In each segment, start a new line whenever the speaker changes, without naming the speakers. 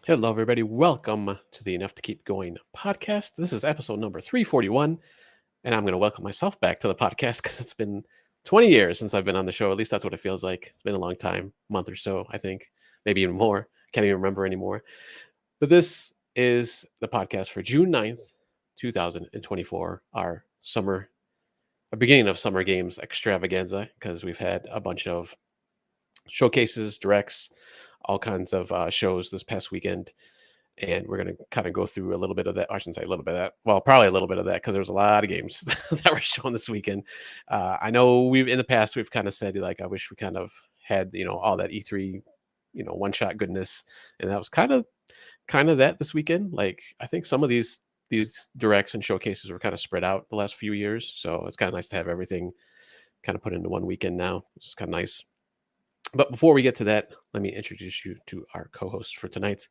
Hello, everybody. Welcome to the Enough to Keep Going podcast. This is episode number 341, and I'm going to welcome myself back to the podcast because it's been 20 years since I've been on the show. At least that's what it feels like. It's been a long time, month or so, I think, maybe even more. Can't even remember anymore. But this is the podcast for June 9th, 2024, our beginning of Summer Games extravaganza, because we've had a bunch of showcases, directs, all kinds of shows this past weekend, and we're going to kind of go through a little bit of that. I shouldn't say a little bit of that. Well, probably a little bit of that because there was a lot of games that were shown this weekend. I know in the past we've kind of said like I wish we kind of had all that E3 one shot goodness, and that was kind of that this weekend. Like I think some of these directs and showcases were kind of spread out the last few years, so it's kind of nice to have everything kind of put into one weekend now. It's kind of nice. But before we get to that, let me introduce you to our co-host for tonight.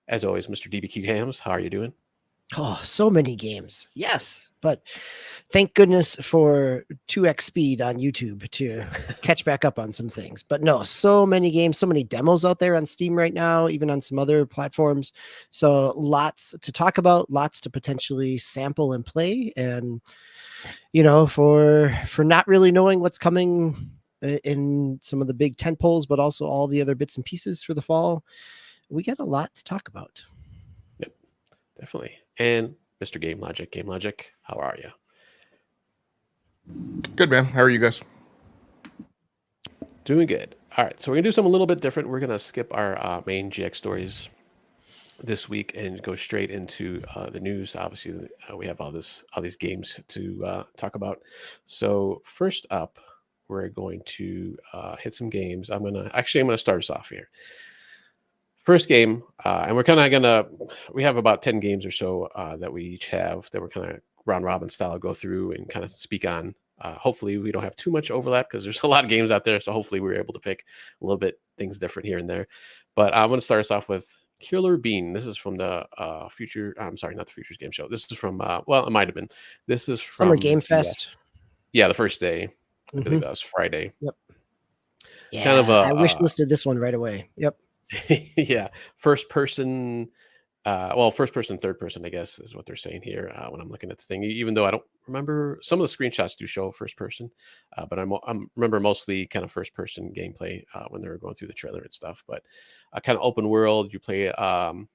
As always, Mr. DBQhams, how are you doing?
Oh, so many games. Yes, but thank goodness for 2x speed on YouTube to catch back up on some things. But no, so many games, so many demos out there on Steam right now, even on some other platforms. So lots to talk about, lots to potentially sample and play. And, for not really knowing what's coming in some of the big tent poles, but also all the other bits and pieces for the fall, we got a lot to talk about.
Yep, definitely. And Mr. Gamelogiq, how are you?
Good, man. How are you guys?
Doing good. All right, so we're gonna do something a little bit different. We're gonna skip our main GX stories this week and go straight into the news. Obviously, we have all these games to talk about. So first up, we're going to hit some games. I'm gonna start us off here. First game, and we're kind of we have about 10 games or so that we each have that we're kind of round robin style go through and kind of speak on. Hopefully we don't have too much overlap because there's a lot of games out there. So hopefully we're able to pick a little bit things different here and there. But I'm going to start us off with Killer Bean. This is from the not the Futures Game Show. This is from, well, it might have been. This is from
Summer Game Fest.
The first day. I believe that was Friday.
Yep. Yeah,
kind of
I wish listed this one right away. Yep.
Yeah, first person, third person, I guess is what they're saying here when I'm looking at the thing. Even though I don't remember, some of the screenshots do show first person, but I remember mostly kind of first person gameplay when they were going through the trailer and stuff. But kind of open world, you play an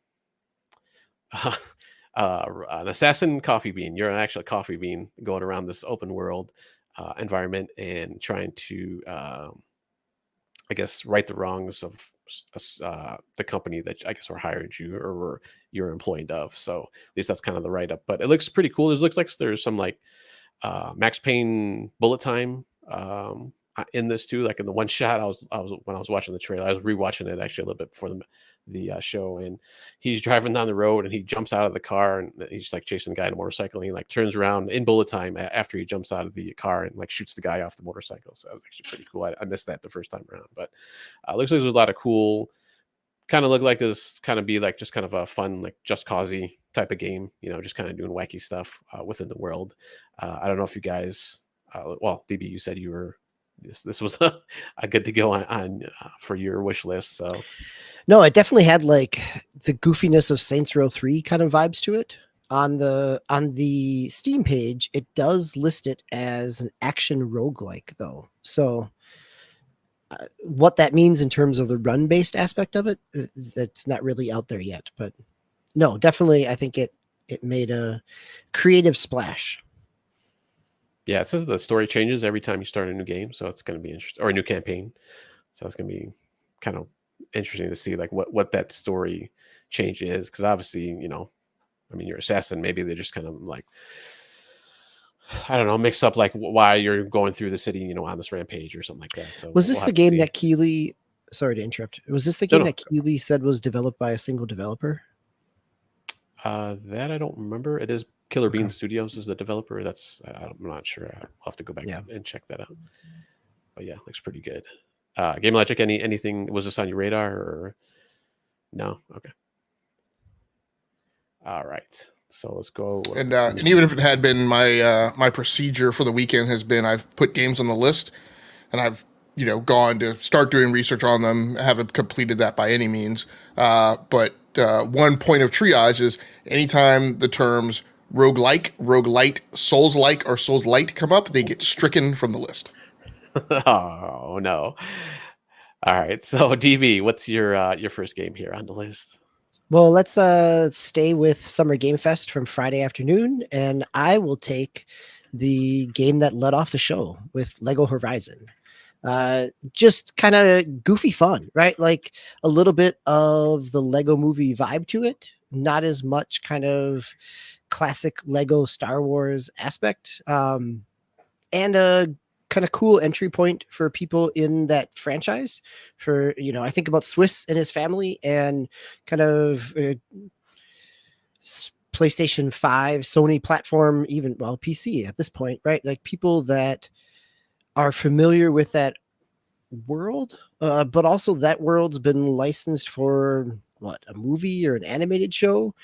assassin coffee bean. You're an actual coffee bean going around this open world environment and trying to I guess right the wrongs of the company that I guess were hired you or you're employed of. So at least that's kind of the write up. But it looks pretty cool. It looks like there's some like Max Payne bullet time in this too. Like in the one shot, I was when I was watching the trailer, I was rewatching it actually a little bit before the show, and he's driving down the road and he jumps out of the car and he's like chasing the guy on a motorcycle, and he like turns around in bullet time after he jumps out of the car and like shoots the guy off the motorcycle. So that was actually pretty cool. I missed that the first time around, but looks like there's a lot of cool, kind of look like this kind of be like just kind of a fun like Just Cause-y type of game, just kind of doing wacky stuff within the world. I don't know if you guys well, DB, you said you were this was a good to go on for your wish list. So
no, it definitely had like the goofiness of Saints Row 3 kind of vibes to it. On the Steam page, it does list it as an action roguelike though. So what that means in terms of the run-based aspect of it, that's not really out there yet. But no, definitely, I think it made a creative splash.
Yeah, it says the story changes every time you start a new game, so it's going to be interesting, or a new campaign. So it's going to be kind of interesting to see like what that story change is, because obviously, I mean, you're assassin. Maybe they're just kind of like, I don't know, mix up like why you're going through the city, on this rampage or something like that. So
was this the game that Keeley? Sorry to interrupt. Was this the game that Keeley said was developed by a single developer?
That I don't remember. It is Killer Bean Studios is the developer. I'm not sure. I'll have to go back and check that out. But yeah, looks pretty good. Gamelogiq, anything, was this on your radar or no? Okay. All right. So let's go.
And even if it had been my procedure for the weekend has been, I've put games on the list and I've, gone to start doing research on them. I haven't completed that by any means. But one point of triage is anytime the terms roguelite, Souls-like, or Souls-light come up, they get stricken from the list.
Oh, no. All right. So DB, what's your first game here on the list?
Well, let's stay with Summer Game Fest from Friday afternoon, and I will take the game that led off the show with Lego Horizon. Just kind of goofy fun, right? Like a little bit of the Lego movie vibe to it, not as much kind of classic Lego Star Wars aspect, and a kind of cool entry point for people in that franchise. For, I think about Swiss and his family and kind of PlayStation 5, Sony platform, even, well, PC at this point, right? Like people that are familiar with that world, but also that world's been licensed for a movie or an animated show.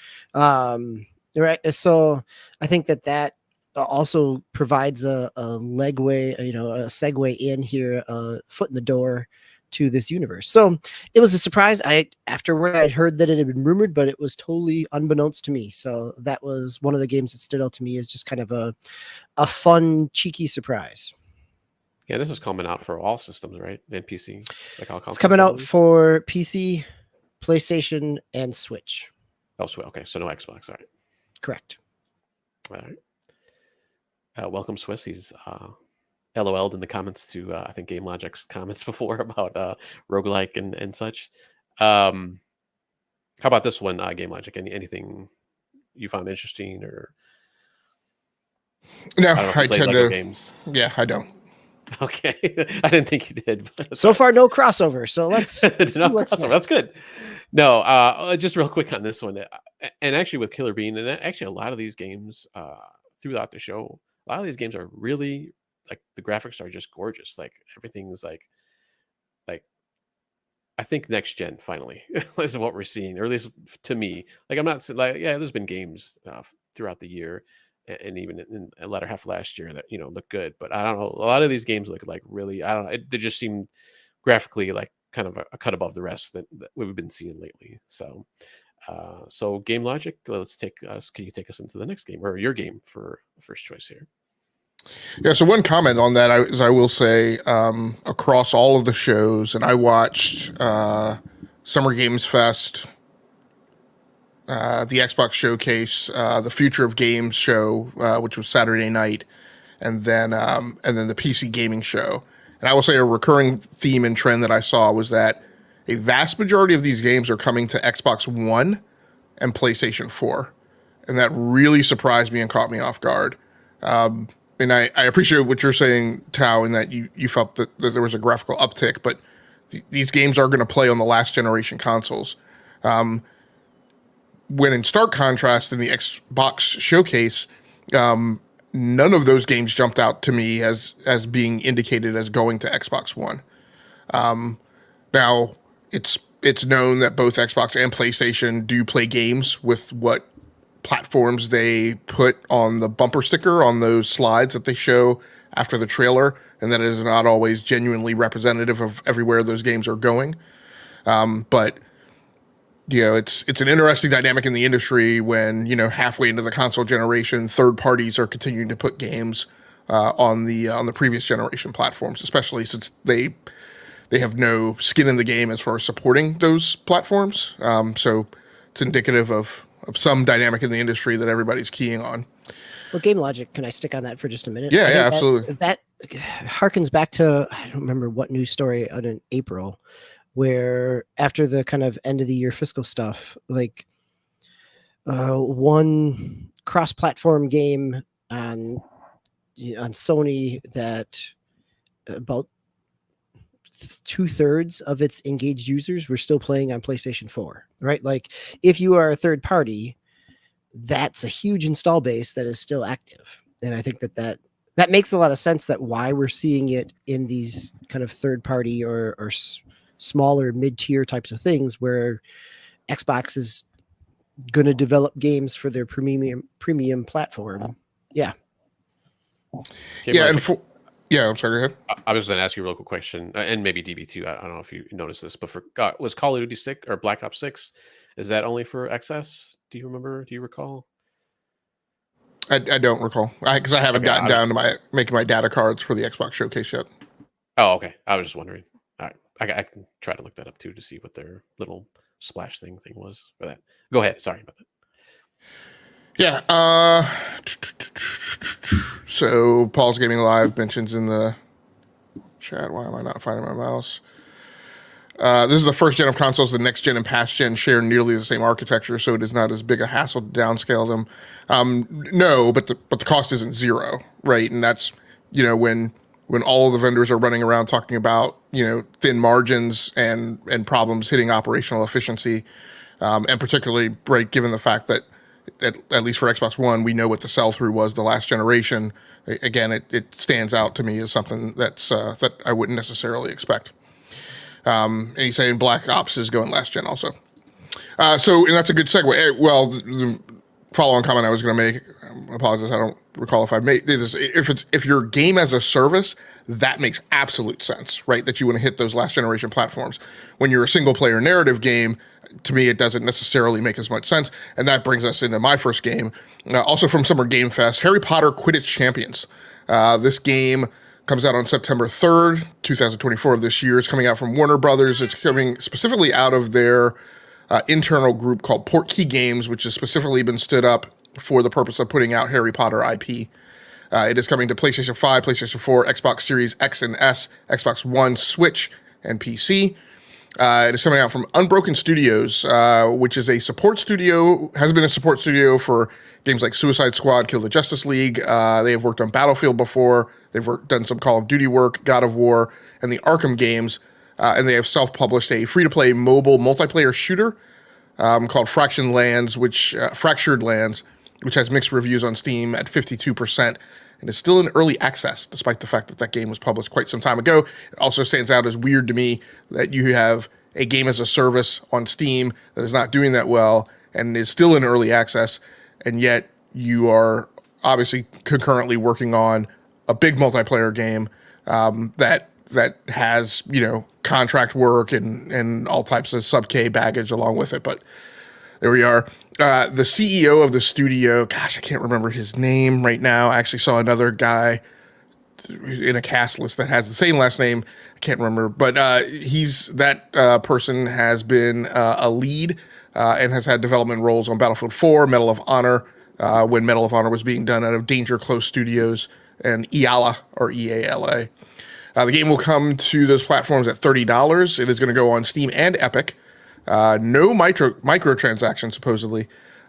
Right. So I think that also provides a legway, a segue in here, foot in the door to this universe. So it was a surprise. Afterward, I'd heard that it had been rumored, but it was totally unbeknownst to me. So that was one of the games that stood out to me as just kind of a fun, cheeky surprise.
Yeah, this is coming out for all systems, right? And PC, like all consoles.
It's coming out for PC, PlayStation, and Switch.
Oh, okay. So no Xbox. All right.
Correct.
All right. Welcome, Swiss. He's LOL'd in the comments to I think Gamelogiq's comments before about roguelike and such. How about this one, Gamelogiq? Anything you found interesting or?
No,
I tend Lego games.
Yeah, I don't.
Okay, I didn't think you did. But
so far, no crossover. So let's see what's next.
That's good. No, just real quick on this one, and actually with Killer Bean, and actually a lot of these games throughout the show, a lot of these games are really like the graphics are just gorgeous. Like everything's like I think next gen finally is what we're seeing, or at least to me. Like I'm not like there's been games throughout the year. And even in the latter half of last year that look good, but I don't know, a lot of these games look like really, I don't know, they just seem graphically like kind of a cut above the rest that we've been seeing lately. So Gamelogiq, can you take us into the next game, or your game for first choice here?
Yeah, so one comment on that is I will say across all of the shows, and I watched Summer Games Fest, the Xbox Showcase, the Future of Games show, which was Saturday night, and then the PC Gaming show. And I will say a recurring theme and trend that I saw was that a vast majority of these games are coming to Xbox One and PlayStation 4. And that really surprised me and caught me off guard. And I appreciate what you're saying, Tao, in that you felt that there was a graphical uptick, but these games are going to play on the last generation consoles. When in stark contrast in the Xbox Showcase, none of those games jumped out to me as being indicated as going to Xbox One. Now, it's known that both Xbox and PlayStation do play games with what platforms they put on the bumper sticker on those slides that they show after the trailer, and that it is not always genuinely representative of everywhere those games are going. But it's an interesting dynamic in the industry when, halfway into the console generation, third parties are continuing to put games on the previous generation platforms, especially since they have no skin in the game as far as supporting those platforms. So it's indicative of some dynamic in the industry that everybody's keying on.
Well, Gamelogiq, can I stick on that for just a minute?
Yeah, absolutely.
That harkens back to, I don't remember what news story in April, where after the kind of end of the year fiscal stuff, like one cross-platform game on Sony that about 2/3 of its engaged users were still playing on PlayStation 4, right? Like if you are a third party, that's a huge install base that is still active. And I think that makes a lot of sense, that why we're seeing it in these kind of third party or smaller mid-tier types of things, where Xbox is going to develop games for their premium platform. Yeah.
I'm sorry, go ahead.
I was going to ask you a real quick question, and maybe DB too. I don't know if you noticed this, but was Call of Duty 6 or Black Ops 6? Is that only for XS? Do you remember? Do you recall?
I don't recall, because I haven't gotten down to making my data cards for the Xbox Showcase yet.
Oh, okay. I was just wondering. All right, I can try to look that up too to see what their little splash thing was for that. Go ahead. Sorry about that.
Yeah. So Paul's Gaming Live mentions in the chat. Why am I not finding my mouse? This is the first gen of consoles. The next gen and past gen share nearly the same architecture, so it is not as big a hassle to downscale them. No, but the cost isn't zero, right? And that's when all of the vendors are running around talking about thin margins and problems hitting operational efficiency, and particularly right given the fact that at least for Xbox One, we know what the sell-through was the last generation. Again, it stands out to me as something that I wouldn't necessarily expect. And he's saying Black Ops is going last gen also. And that's a good segue. Well, the follow-on comment I was going to make, I apologize, I don't recall if I made this. If you're game as a service, that makes absolute sense, right? That you want to hit those last generation platforms. When you're a single-player narrative game, to me, it doesn't necessarily make as much sense. And that brings us into my first game, also from Summer Game Fest, Harry Potter Quidditch Champions. This game comes out on September 3rd, 2024 of this year. It's coming out from Warner Brothers. It's coming specifically out of their internal group called Portkey Games, which has specifically been stood up for the purpose of putting out Harry Potter IP. It is coming to PlayStation 5, PlayStation 4, Xbox Series X and S, Xbox One, Switch, and PC. It is coming out from Unbroken Studios, which is has been a support studio for games like Suicide Squad, Kill the Justice League. They have worked on Battlefield before. They've done some Call of Duty work, God of War, and the Arkham games. And they have self-published a free-to-play mobile multiplayer shooter called Fractured Lands, which has mixed reviews on Steam at 52%. And is still in early access, despite the fact that game was published quite some time ago. It also stands out as weird to me that you have a game as a service on Steam that is not doing that well and is still in early access, and yet you are obviously concurrently working on a big multiplayer game that has contract work and all types of sub-K baggage along with it. But there we are. The CEO of the studio, gosh, I can't remember his name right now. I actually saw another guy in a cast list that has the same last name. I can't remember, but person has been a lead and has had development roles on Battlefield 4, Medal of Honor, when Medal of Honor was being done out of Danger Close Studios, and EALA, or EALA. The game will come to those platforms at $30. It is going to go on Steam and Epic. No microtransactions, supposedly.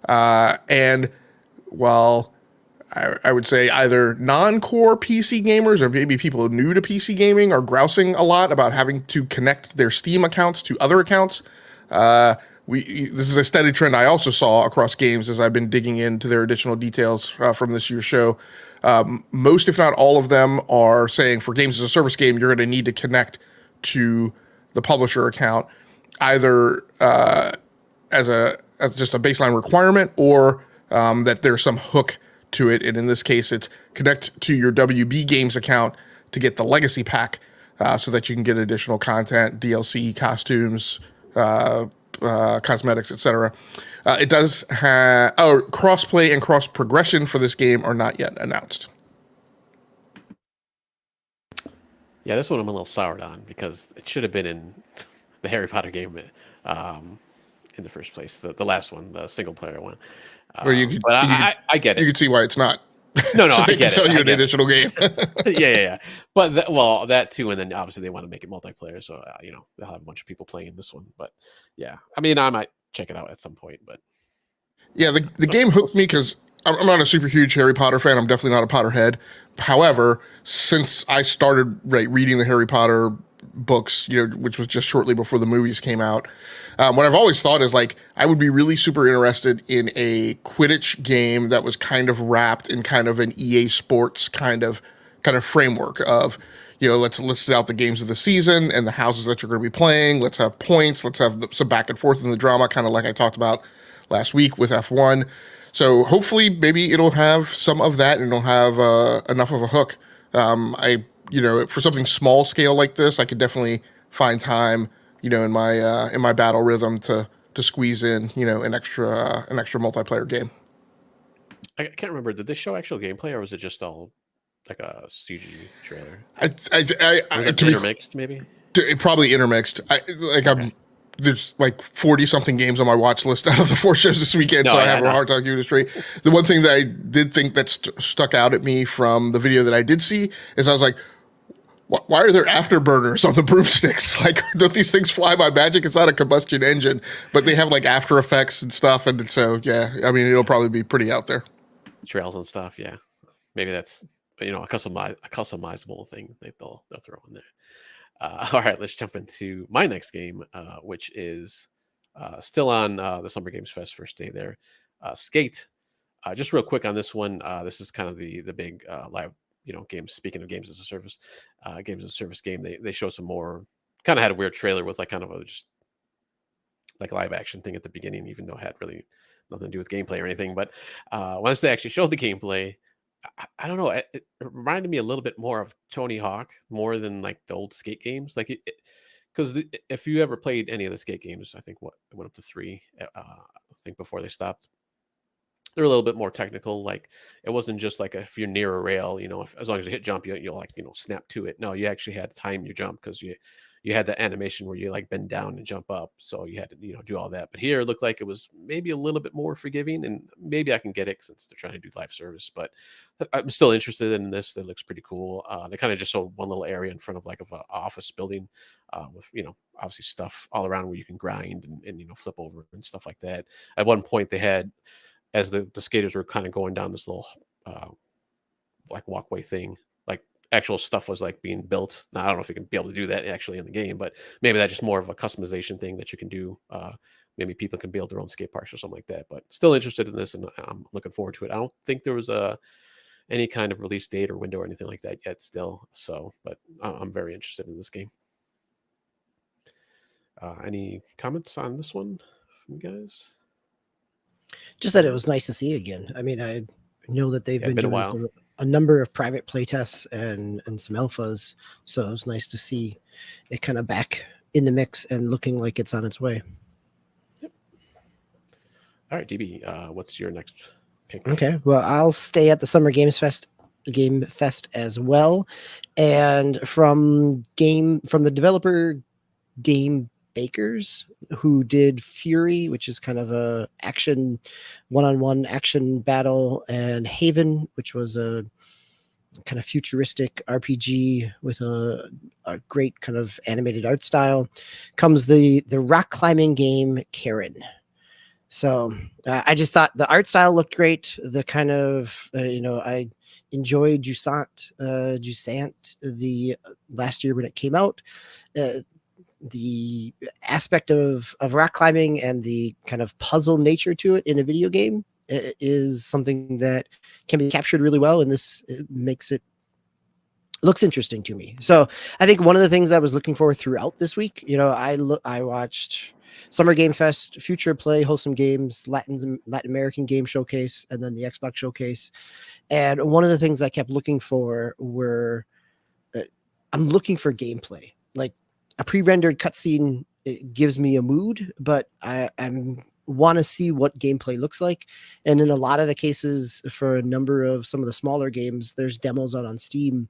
And while I would say either non-core PC gamers or maybe people new to PC gaming are grousing a lot about having to connect their Steam accounts to other accounts, this is a steady trend I also saw across games as I've been digging into their additional details from this year's show. Most, if not all of them, are saying for games as a service game, you're going to need to connect to the publisher account, either as just a baseline requirement, or that there's some hook to it. And in this case, it's connect to your WB Games account to get the Legacy Pack so that you can get additional content, DLC, costumes, cosmetics, etc. It does have cross-play and cross-progression for this game are not yet announced.
Yeah, this one I'm a little soured on because it should have been in the Harry Potter game in the first place. The last one, the single-player one. I get it.
You could see why it's not.
No,
so
I
they
get
can sell
it.
you an additional game.
yeah. But that too, and then obviously they want to make it multiplayer, so they'll have a bunch of people playing this one. But yeah, I mean, I might check it out at some point. But
yeah, the game hooked me because I'm not a super huge Harry Potter fan. I'm definitely not a Potterhead. However, since I started reading the Harry Potter books, which was just shortly before the movies came out, what I've always thought is I would be really super interested in a Quidditch game that was kind of wrapped in kind of an EA Sports kind of framework of, let's list out the games of the season and the houses that you're going to be playing. Let's have points. Let's have some back and forth in the drama, kind of like I talked about last week with F1. So hopefully maybe it'll have some of that and it'll have enough of a hook. For something small scale like this, I could definitely find time, in my battle rhythm to squeeze in, an extra multiplayer game.
I can't remember. Did they show actual gameplay or was it just all like a CG trailer?
Was it
intermixed, maybe?
Probably intermixed. There's 40 something games on my watch list out of the 4 shows this weekend, so I have a hard time giving it straight. The one thing that I did think that stuck out at me from the video that I did see is I was like, why are there afterburners on the broomsticks? Don't these things fly by magic? It's not a combustion engine, but they have After Effects and stuff, and so yeah, I mean it'll probably be pretty out there.
Trails and stuff, yeah. Maybe that's a customizable thing they'll throw in there. All right, let's jump into my next game, which is still on the Summer Games Fest first day there. Skate. Just real quick on this one. This is kind of the big live games. Speaking of games as a service, game. They show some more. Kind of had a weird trailer with kind of a just live action thing at the beginning, even though it had really nothing to do with gameplay or anything. But once they actually showed the gameplay, I don't know. It reminded me a little bit more of Tony Hawk more than the old skate games. Because if you ever played any of the skate games, I think it went up to 3. I think before they stopped, they're a little bit more technical. It wasn't just if you're near a rail, as long as you hit jump, you'll snap to it. No, you actually had to time your jump because you had the animation where you bend down and jump up. So you had to, do all that. But here it looked like it was maybe a little bit more forgiving, and maybe I can get it since they're trying to do live service. But I'm still interested in this. It looks pretty cool. They kind of just showed one little area in front of an office building with, obviously stuff all around where you can grind and flip over and stuff like that. At one point they had, as the skaters were kind of going down this little walkway thing, actual stuff was being built. Now I don't know if you can be able to do that actually in the game, but maybe that's just more of a customization thing that you can do. Maybe people can build their own skate parks or something like that. But still interested in this, and I'm looking forward to it. I don't think there was any kind of release date or window or anything like that yet still. So, but I'm very interested in this game. Any comments on this one from you guys?
Just that it was nice to see again. I mean, I know that they've been doing a number of private playtests and some alphas, so it was nice to see it kind of back in the mix and looking like it's on its way.
Yep. All right, DB, what's your next pick?
Okay, well, I'll stay at the Summer Game Fest as well, and from the developer Game Bakers, who did Fury, which is kind of a action one-on-one action battle, and Haven, which was a kind of futuristic RPG with a great kind of animated art style, comes the rock climbing game Cairn. So I just thought the art style looked great. The kind of I enjoyed Jusant the last year when it came out. The aspect of rock climbing and the kind of puzzle nature to it in a video game is something that can be captured really well, and this makes it looks interesting to me. So I think one of the things I was looking for throughout this week, I watched Summer Game Fest, Future Play, Wholesome Games, Latin American Game Showcase, and then the Xbox Showcase. And one of the things I kept looking for were I'm looking for gameplay. Like a pre-rendered cutscene, it gives me a mood, but I'm want to see what gameplay looks like. And in a lot of the cases, for a number of some of the smaller games, there's demos out on Steam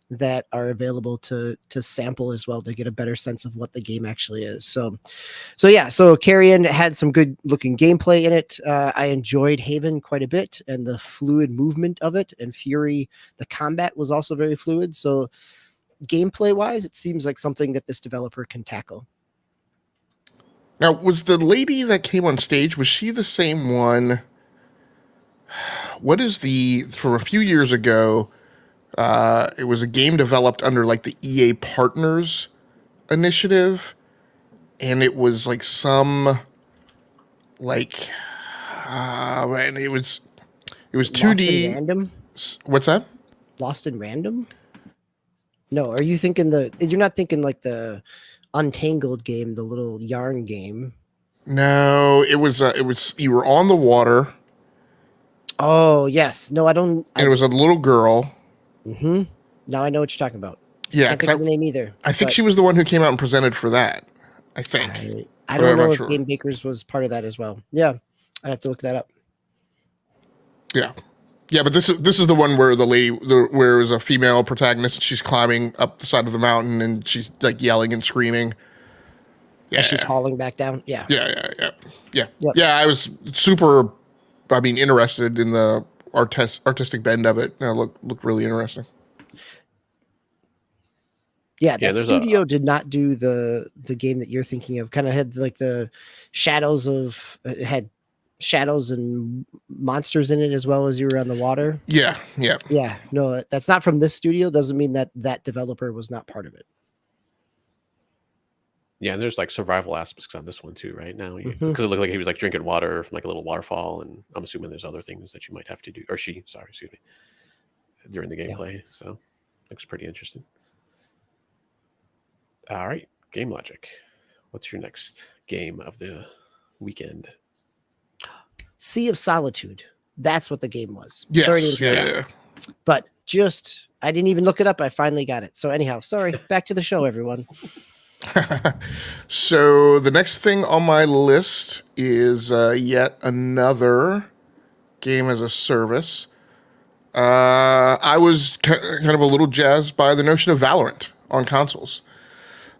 that are available to sample as well to get a better sense of what the game actually is. So Carrion had some good looking gameplay in it. I enjoyed Haven quite a bit and the fluid movement of it, and Fury, the combat was also very fluid. So gameplay wise, it seems like something that this developer can tackle.
Now, was the lady that came on stage, was she the same one? What is from a few years ago, it was a game developed under like the EA Partners initiative, and it was like some like and it was 2D.
Random?
What's that?
Lost in Random? No, are you thinking you're not thinking like the Untangled game, the little yarn game?
No, it was you were on the water.
Oh, yes. No, I don't.
And it was a little girl.
Mm-hmm. Now I know what you're talking about.
Yeah,
can't think of the name either.
I think she was the one who came out and presented for that. I think.
I don't know if Game Bakers was part of that as well. Yeah, I'd have to look that up.
Yeah, but this is the one where where it was a female protagonist. And she's climbing up the side of the mountain and she's like yelling and screaming. Yeah,
as she's falling back down. Yeah.
Yeah.
Yep.
Yeah, I was super. I mean, interested in the artistic bend of it. It looked really interesting.
Yeah, that studio did not do the game that you're thinking of. Kind of had like the shadows of it had shadows and monsters in it as well as you were on the water.
Yeah.
No, that's not from this studio. Doesn't mean that developer was not part of it.
Yeah, and there's like survival aspects on this one too, right? Now, because it looked like he was like drinking water from like a little waterfall, and I'm assuming there's other things that you might have to do, or excuse me, during the gameplay. Yeah. So, looks pretty interesting. All right, Gamelogiq. What's your next game of the weekend?
Sea of Solitude. That's what the game was.
Yes,
sorry to interrupt.
Yeah.
But I didn't even look it up. I finally got it. So anyhow, sorry. Back to the show, everyone.
So the next thing on my list is yet another game as a service. I was kind of a little jazzed by the notion of Valorant on consoles.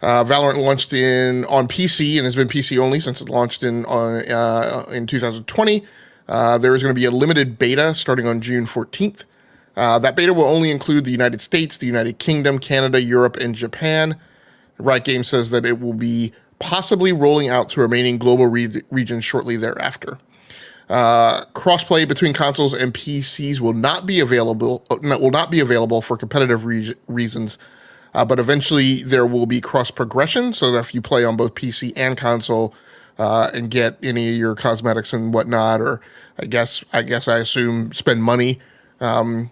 Valorant launched on PC and has been PC only since it launched in 2020. There is going to be a limited beta starting on June 14th. That beta will only include the United States, the United Kingdom, Canada, Europe, and Japan. Riot Games says that it will be possibly rolling out to remaining global regions shortly thereafter. Crossplay between consoles and PCs will not be available for competitive reasons. But eventually there will be cross progression, so that if you play on both PC and console and get any of your cosmetics and whatnot, or I assume spend money on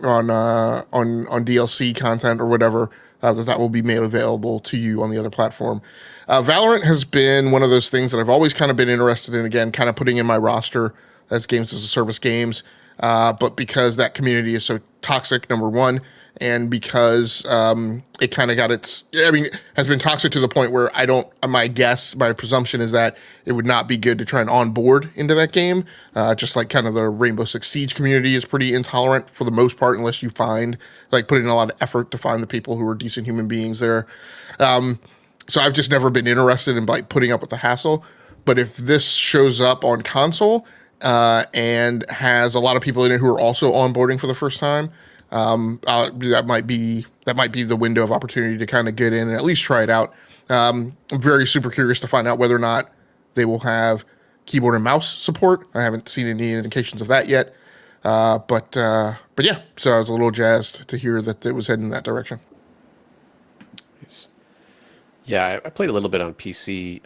DLC content or whatever, that will be made available to you on the other platform. Valorant has been one of those things that I've always kind of been interested in, again, kind of putting in my roster as games as a service games. But because that community is so toxic, number one, and because it kind of has been toxic to the point where my presumption is that it would not be good to try and onboard into that game. Just like kind of the Rainbow Six Siege community is pretty intolerant for the most part, unless you put in a lot of effort to find the people who are decent human beings there. So I've just never been interested in putting up with the hassle. But if this shows up on console and has a lot of people in it who are also onboarding for the first time, that might be the window of opportunity to kind of get in and at least try it out. I'm very super curious to find out whether or not they will have keyboard and mouse support. I haven't seen any indications of that yet. But yeah, so I was a little jazzed to hear that it was heading in that direction.
Yeah, I played a little bit on PC.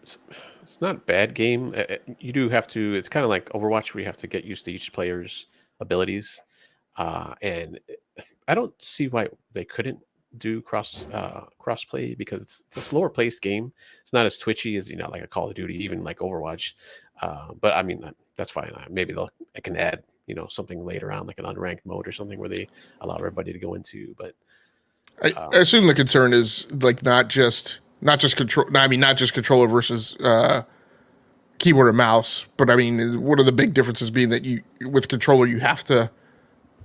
It's not a bad game. You do have to. It's kind of like Overwatch, where you have to get used to each player's abilities. And I don't see why they couldn't do crossplay, because it's a slower paced game. It's not as twitchy as like a Call of Duty, even like Overwatch. But I mean, that's fine. Maybe I can add something later on, like an unranked mode or something where they allow everybody to go into. But
I assume the concern is like not just control. I mean, not just controller versus keyboard and mouse, but I mean, one of the big differences being that with controller you have to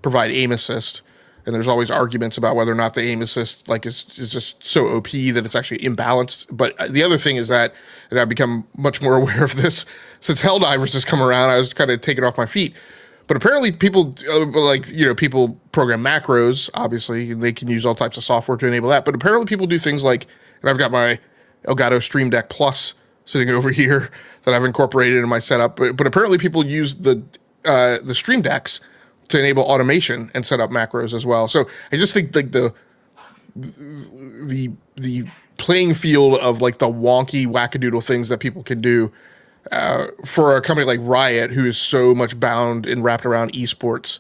provide aim assist, and there's always arguments about whether or not the aim assist is just so OP that it's actually imbalanced. But the other thing is that, and I've become much more aware of this since Helldivers has come around, I was kind of taken off my feet. But apparently people people program macros, obviously, and they can use all types of software to enable that. But apparently people do things like, and I've got my Elgato Stream Deck Plus sitting over here that I've incorporated in my setup. But apparently people use the Stream Decks to enable automation and set up macros as well. So I just think like the playing field of like the wonky wackadoodle things that people can do for a company like Riot, who is so much bound and wrapped around esports,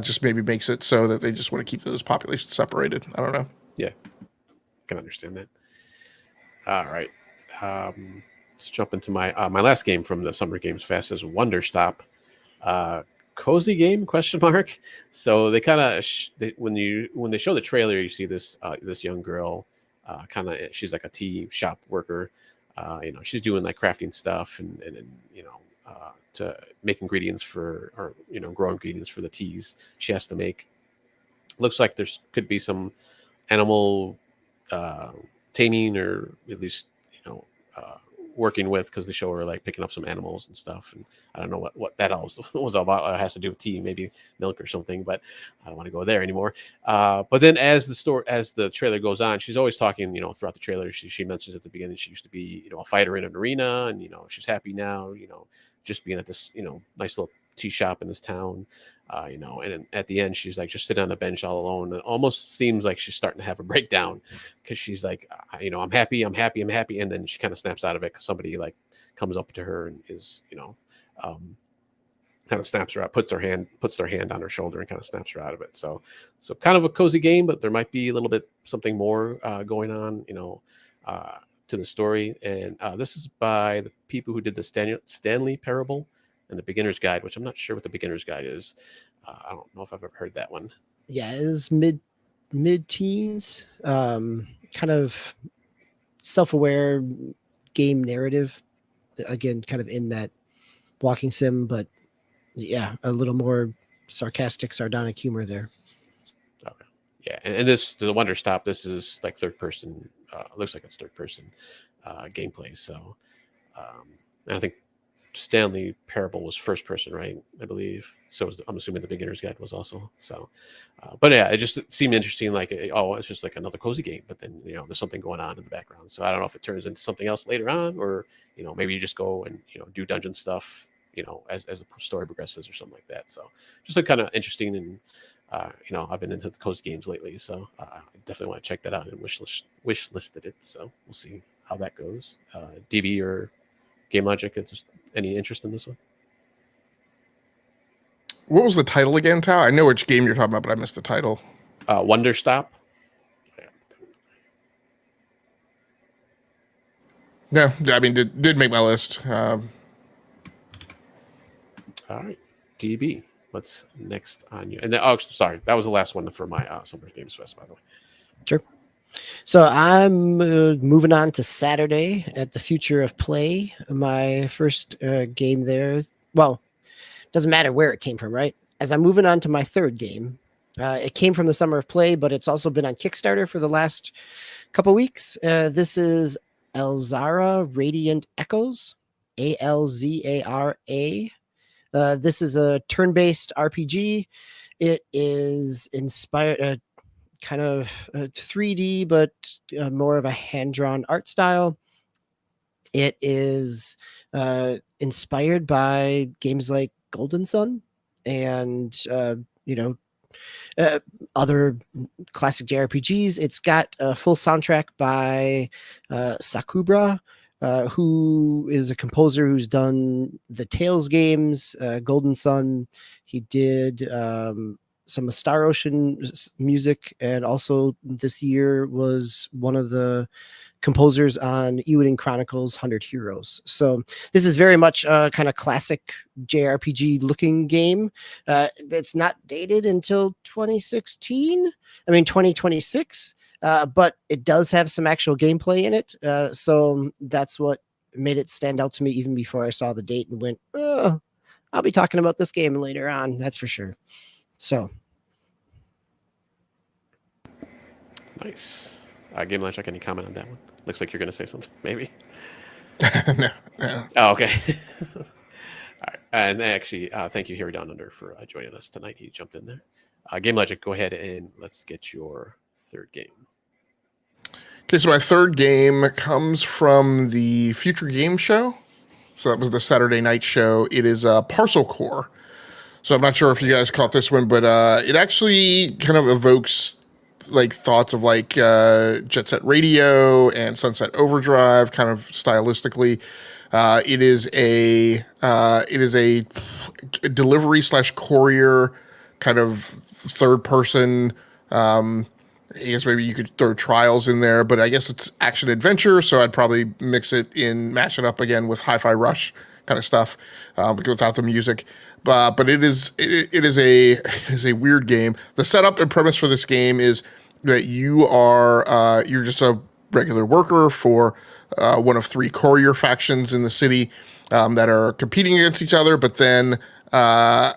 just maybe makes it so that they just want to keep those populations separated. I don't know.
Yeah, I can understand that. All right. Let's jump into my last game from the Summer Games Fest is Wanderstop. Cozy game ? So they kind of when they show the trailer, you see this young girl, she's like a tea shop worker. She's doing like crafting stuff and to make ingredients grow ingredients for the teas she has to make. Looks like there could be some animal taming, or at least working with, because they show her like picking up some animals and stuff, and I don't know what that all was about. It has to do with tea, maybe milk or something, but I don't want to go there anymore. But then as the trailer goes on, she's always talking, throughout the trailer, she mentions at the beginning she used to be a fighter in an arena, and she's happy now, just being at this nice little tea shop in this town, and then at the end she's like just sitting on the bench all alone, and almost seems like she's starting to have a breakdown, because she's like, I'm happy, and then she kind of snaps out of it because somebody like comes up to her and is kind of snaps her out, puts their hand on her shoulder and kind of snaps her out of it. So kind of a cozy game, but there might be a little bit something more going on to the story. And this is by the people who did the Stanley Parable and the Beginner's Guide, which I'm not sure what the Beginner's Guide is. I don't know if I've ever heard that one.
Yeah, it is mid-teens, kind of self-aware game narrative. Again, kind of in that walking sim, but yeah, a little more sarcastic, sardonic humor there.
Okay. Yeah, and the Wanderstop, this is like third person. Looks like it's third person gameplay. So, and I think Stanley Parable was first person, right? I believe. So I'm assuming the Beginner's Guide was also. So, but yeah, it just seemed interesting. Like, it's just like another cozy game, but then there's something going on in the background. So I don't know if it turns into something else later on, or maybe you just go and do dungeon stuff, as the story progresses or something like that. So just kind of interesting, and I've been into the cozy games lately, so I definitely want to check that out and wish listed it. So we'll see how that goes. DB or Gamelogiq, just any interest in this one?
What was the title again, Tao? I know which game you're talking about, but I missed the title.
Wanderstop.
No, I mean, did make my list.
All right, DB. What's next on you? And then, sorry, that was the last one for my Summer Games Fest, by the way.
Sure. So I'm moving on to Saturday at the Future of Play. My first game there. Well, doesn't matter where it came from, right? As I'm moving on to my third game, it came from the Summer of Play, but it's also been on Kickstarter for the last couple weeks. This is Alzara Radiant Echoes, Alzara. This is a turn-based RPG. It is inspired, kind of 3D, but more of a hand-drawn art style. It is inspired by games like Golden Sun and other classic JRPGs. It's got a full soundtrack by Sakubra, who is a composer who's done the Tales games, Golden Sun. He did some Star Ocean music, and also this year was one of the composers on Ewan Chronicles 100 Heroes. So this is very much a kind of classic JRPG looking game. It's not dated until 2016. I mean 2026. But it does have some actual gameplay in it. So that's what made it stand out to me even before I saw the date and went, oh, I'll be talking about this game later on. That's for sure. So.
Nice. Gamelogiq, any comment on that one? Looks like you're going to say something, maybe.
No.
Oh, okay. All right. And actually, thank you, Harry Down Under, for joining us tonight. He jumped in there. Gamelogiq, go ahead and let's get your third game.
Okay, so my third game comes from the Future Game Show. So that was the Saturday night show. It is Parcel Corps. So I'm not sure if you guys caught this one, but it actually kind of evokes like thoughts of like Jet Set Radio and Sunset Overdrive, kind of stylistically. It is a delivery / courier kind of third person. I guess maybe you could throw Trials in there, but I guess it's action adventure, so I'd probably mash it up again with Hi-Fi Rush kind of stuff, without the music. But it is a weird game. The setup and premise for this game is that you're just a regular worker for one of 3 courier factions in the city that are competing against each other, but then a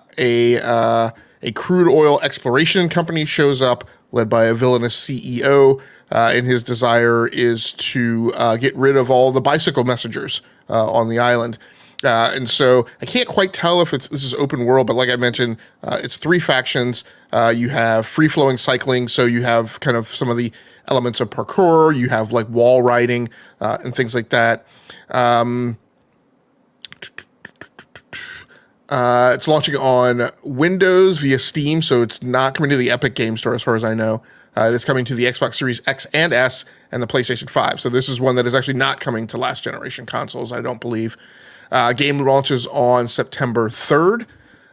crude oil exploration company shows up, led by a villainous CEO, and his desire is to get rid of all the bicycle messengers on the island. And so I can't quite tell if this is open world, but like I mentioned, it's 3 factions. You have free-flowing cycling, so you have kind of some of the elements of parkour. You have like wall riding and things like that. It's launching on Windows via Steam, so it's not coming to the Epic Game Store as far as I know. It is coming to the Xbox Series X and S and the PlayStation 5. So this is one that is actually not coming to last generation consoles, I don't believe. Game launches on September 3rd,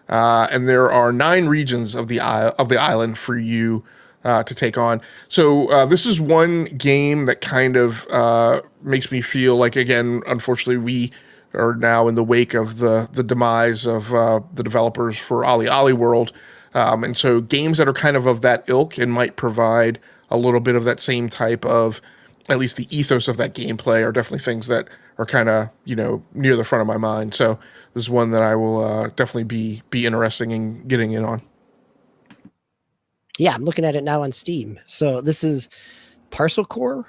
and there are 9 regions of the island for you to take on. So this is one game that kind of makes me feel like, again, unfortunately, we are now in the wake of the demise of the developers for Ali World. And so games that are kind of that ilk and might provide a little bit of that same type of, at least the ethos of that gameplay, are definitely things that are kind of, near the front of my mind. So this is one that I will definitely be interested in getting in on.
Yeah, I'm looking at it now on Steam. So this is Parcel Corps,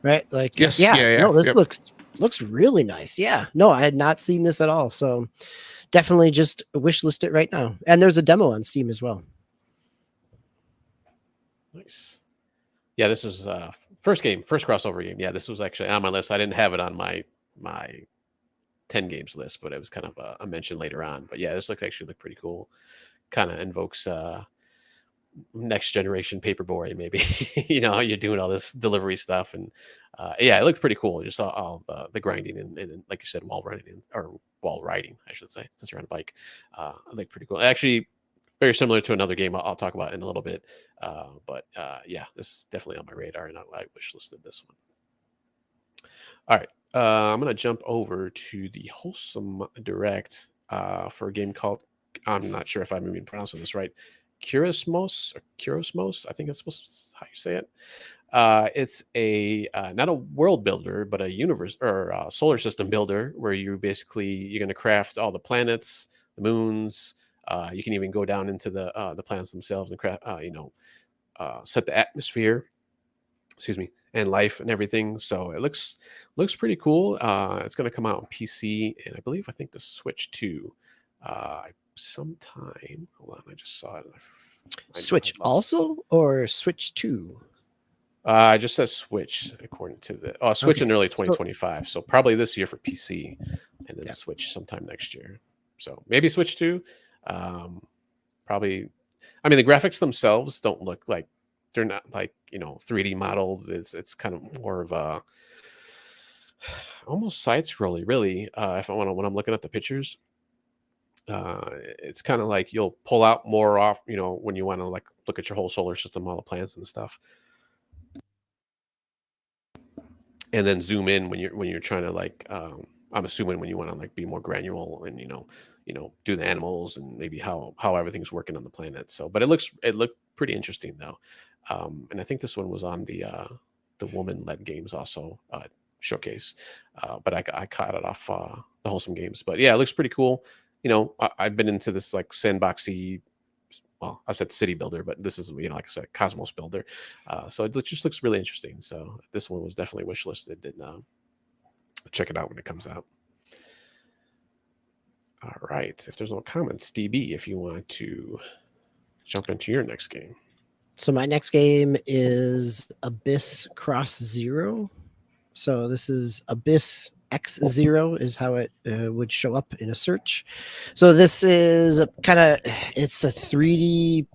right? Like,
yes,
yeah. No, this looks really nice. Yeah, no, I had not seen this at all. So definitely just wishlist it right now. And there's a demo on Steam as well.
Nice. Yeah, this was first crossover game. Yeah, this was actually on my list. I didn't have it on my 10 games list, but it was kind of a mention later on. But yeah, this actually looked pretty cool. Kind of invokes next generation Paperboy, maybe. You're doing all this delivery stuff, and yeah, it looked pretty cool. Just all the grinding and like you said, wall riding, I should say, since you're on a bike. It looked pretty cool. Actually, very similar to another game I'll talk about in a little bit. But yeah, this is definitely on my radar, and I wish listed this one. All right, I'm gonna jump over to the Wholesome Direct for a game called, I'm not sure if I'm even pronouncing this right, Curiosmos. I think that's how you say it. It's a not a world builder, but a universe or a solar system builder, where you're going to craft all the planets, the moons. You can even go down into the planets themselves and craft, set the atmosphere. Excuse me, and life and everything. So it looks pretty cool. It's going to come out on PC, and I think the Switch too. Sometime. Hold on, I just saw it.
Switch also, or Switch 2?
I just says Switch according to the Switch in early 2025. So probably this year for PC, and then Switch sometime next year. So maybe Switch 2. Probably. I mean, the graphics themselves don't look like, they're not like 3D modeled. It's kind of more of a almost side scrolly, really. When I'm looking at the pictures. It's kind of like you'll pull out more off, when you want to like look at your whole solar system, all the planets and stuff, and then zoom in when you're trying to like. I'm assuming when you want to like be more granular and do the animals and maybe how everything's working on the planet. So, but it looked pretty interesting though, and I think this one was on the woman-led games also showcase, but I caught it off the Wholesome Games. But yeah, it looks pretty cool. I've been into this like sandboxy. Well, I said city builder, but this is like I said, Cosmos builder. So it just looks really interesting. So this one was definitely wish listed, and check it out when it comes out. All right. If there's no comments, DB, if you want to jump into your next game.
So my next game is Abyss Cross Zero. So this is Abyss X Zero is how it would show up in a search. So this is it's a 3D,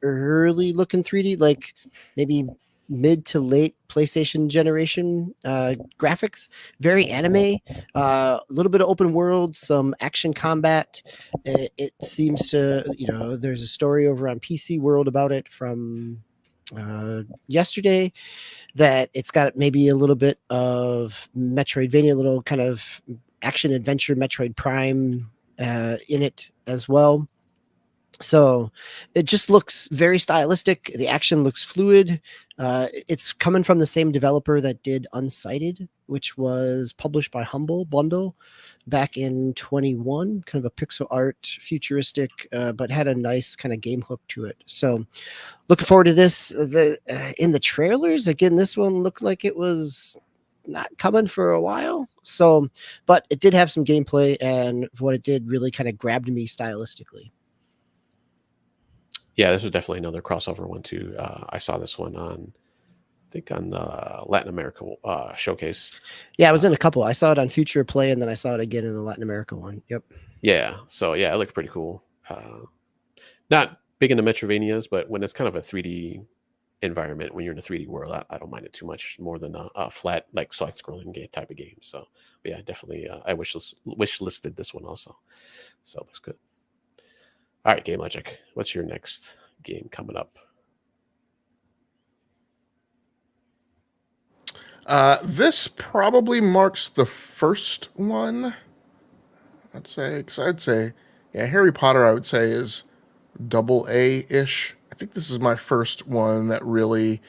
early looking 3D, like maybe mid to late PlayStation generation graphics. Very anime, a little bit of open world, some action combat. It seems to, there's a story over on PC World about it from yesterday, that it's got maybe a little bit of Metroidvania, a little kind of action adventure Metroid Prime in it as well. So it just looks very stylistic. The action looks fluid. It's coming from the same developer that did Unsighted, which was published by Humble Bundle back in 21, kind of a pixel art, futuristic, but had a nice kind of game hook to it. So looking forward to this. In the trailers, again, this one looked like it was not coming for a while. So, but it did have some gameplay, and what it did really kind of grabbed me stylistically.
Yeah, this was definitely another crossover one too. I saw this one on the Latin America showcase.
Yeah, I was in a couple. I saw it on Future Play, and then I saw it again in the Latin America one. Yep.
Yeah. So yeah, it looked pretty cool. Not big into Metrovanias, but when it's kind of a 3D environment, when you're in a 3D world, I don't mind it too much more than a flat like side scrolling game type of game. So yeah, definitely I wish listed this one also. So it looks good. All right, Gamelogiq, what's your next game coming up?
This probably marks the first one, I'd say, because I'd say, yeah, Harry Potter, I would say, is double A-ish. I think this is my first one that really,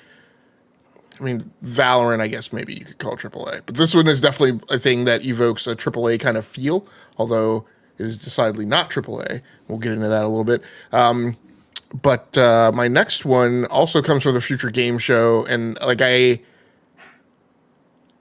Valorant, I guess maybe you could call triple A, but this one is definitely a thing that evokes a triple A kind of feel, although it is decidedly not AAA. We'll get into that a little bit. But my next one also comes from the Future Game Show. And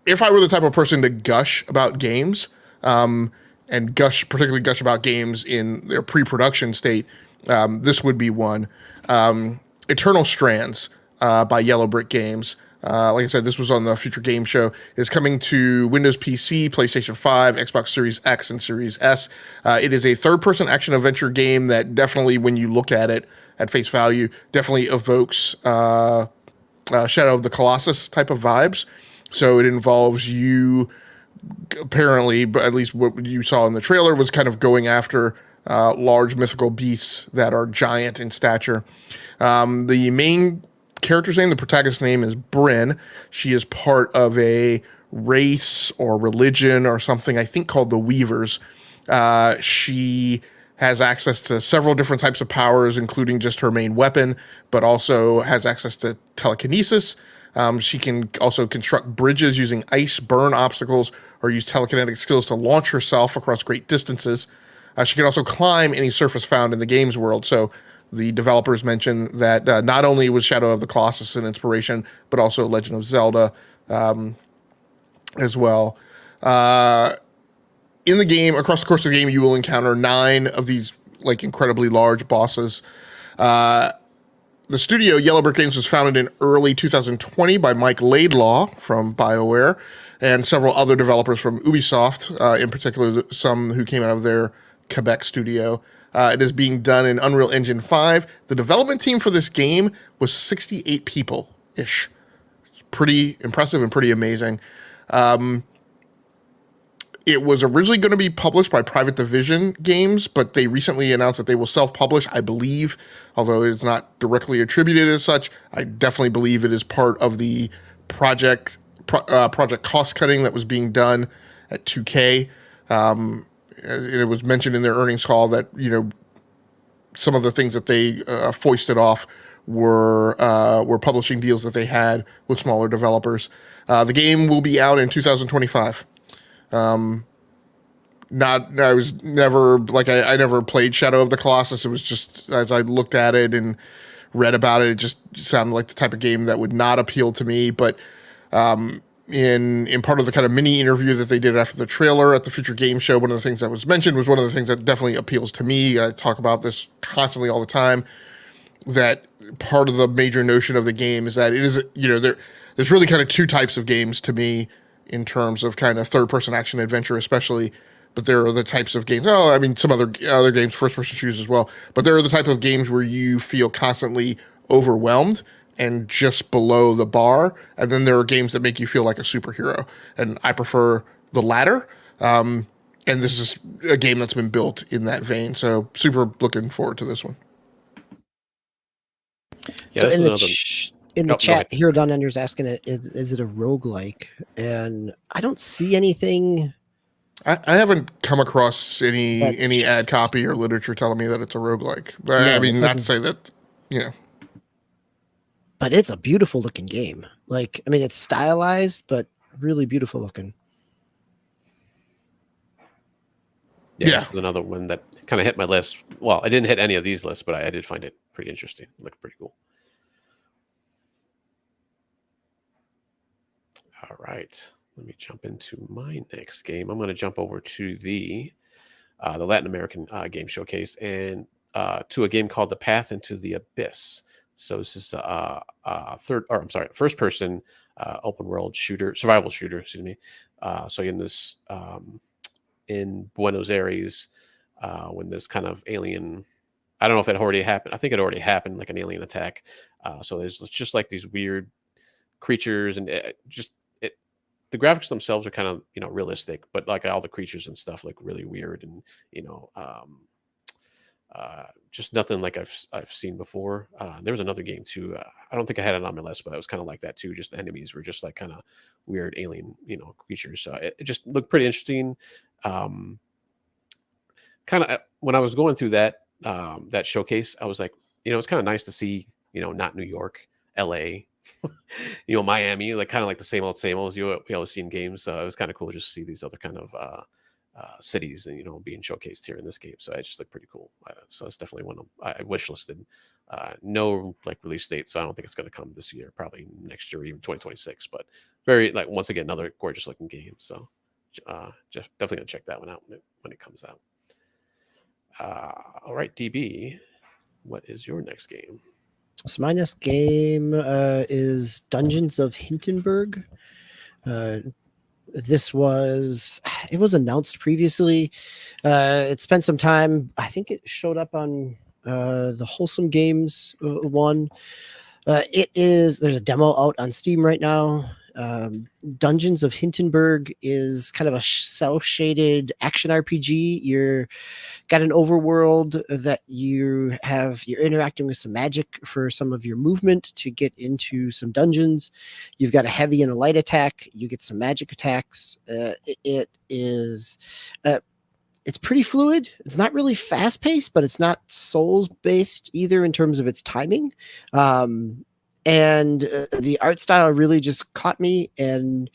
if I were the type of person to gush about games, and particularly gush about games in their pre-production state, this would be one. Eternal Strands by Yellow Brick Games. Like I said, this was on the Future Game Show, is coming to Windows PC, PlayStation 5, Xbox Series X, and Series S. It is a third-person action-adventure game that definitely, when you look at it at face value, definitely evokes Shadow of the Colossus type of vibes. So it involves you, apparently, but at least what you saw in the trailer, was kind of going after large mythical beasts that are giant in stature. The main character's name, the protagonist's name, is Bryn. She is part of a race or religion or something, I think, called the Weavers. She has access to several different types of powers, including just her main weapon, but also has access to telekinesis. She can also construct bridges using ice, burn obstacles, or use telekinetic skills to launch herself across great distances. She can also climb any surface found in the game's world. So the developers mentioned that not only was Shadow of the Colossus an inspiration, but also Legend of Zelda as well. In the game, across the course of the game, you will encounter 9 of these incredibly large bosses. The studio, Yellow Brick Games, was founded in early 2020 by Mike Laidlaw from BioWare and several other developers from Ubisoft, in particular some who came out of their Quebec studio. It is being done in Unreal Engine 5. The development team for this game was 68 people-ish. It's pretty impressive and pretty amazing. it was originally going to be published by Private Division Games, but they recently announced that they will self-publish, I believe, although it's not directly attributed as such. I definitely believe it is part of the project cost cutting that was being done at 2K. It was mentioned in their earnings call that, some of the things that they foisted off were publishing deals that they had with smaller developers. The game will be out in 2025. I was never I never played Shadow of the Colossus. It was just, as I looked at it and read about it, it just sounded like the type of game that would not appeal to me. But in part of the kind of mini interview that they did after the trailer at the Future Game Show, one of the things that was mentioned was one of the things that definitely appeals to me. I talk about this constantly all the time, that part of the major notion of the game is that it is, there's really kind of two types of games to me in terms of kind of third-person action adventure especially, but there are the types of games, some other games, first-person shooters as well, but there are the type of games where you feel constantly overwhelmed and just below the bar, and then there are games that make you feel like a superhero, and I prefer the latter, and this is a game that's been built in that vein, so super looking forward to this one.
Yeah,
so in the chat here, Don Ender's asking it, is it a roguelike? And I don't see anything.
I haven't come across any ad copy or literature telling me that it's a roguelike.
No,
not to say that,
But it's a beautiful looking game. It's stylized, but really beautiful looking.
Yeah. This was another one that kind of hit my list. Well, I didn't hit any of these lists, but I did find it pretty interesting. It looked pretty cool. All right, let me jump into my next game. I'm going to jump over to the Latin American game showcase and to a game called The Path into the Abyss. So this is first person open world survival shooter, excuse me. So in this in Buenos Aires, when this kind of alien, I don't know if it already happened. I think it already happened, like an alien attack. So there's just like these weird creatures and the graphics themselves are kind of, realistic, but like all the creatures and stuff look really weird and, just nothing like I've seen before. There was another game too. I don't think I had it on my list, but it was kind of like that too. Just the enemies were just like kind of weird alien, creatures. So it just looked pretty interesting. Kind of when I was going through that showcase, I was like, it's kind of nice to see, not New York, LA, Miami, like kind of like the same old we always see in games. So it was kind of cool just to see these other kind of cities and being showcased here in this game. So it just looked pretty cool. So it's definitely one I wish listed. No release date, so I don't think it's going to come this year. Probably next year, even 2026. But very once again another gorgeous looking game. So just definitely gonna check that one out when it comes out. All right, DB, what is your next game?
So my next game is Dungeons of Hintenberg. It was announced previously. It spent some time. I think it showed up on the Wholesome Games one. There's a demo out on Steam right now. Dungeons of Hintenberg is kind of a cel-shaded action RPG. You're got an overworld that you're interacting with some magic for some of your movement to get into some dungeons. You've got a heavy and a light attack. You get some magic attacks. It's pretty fluid. It's not really fast paced, but it's not Souls based either in terms of its timing. And the art style really just caught me, and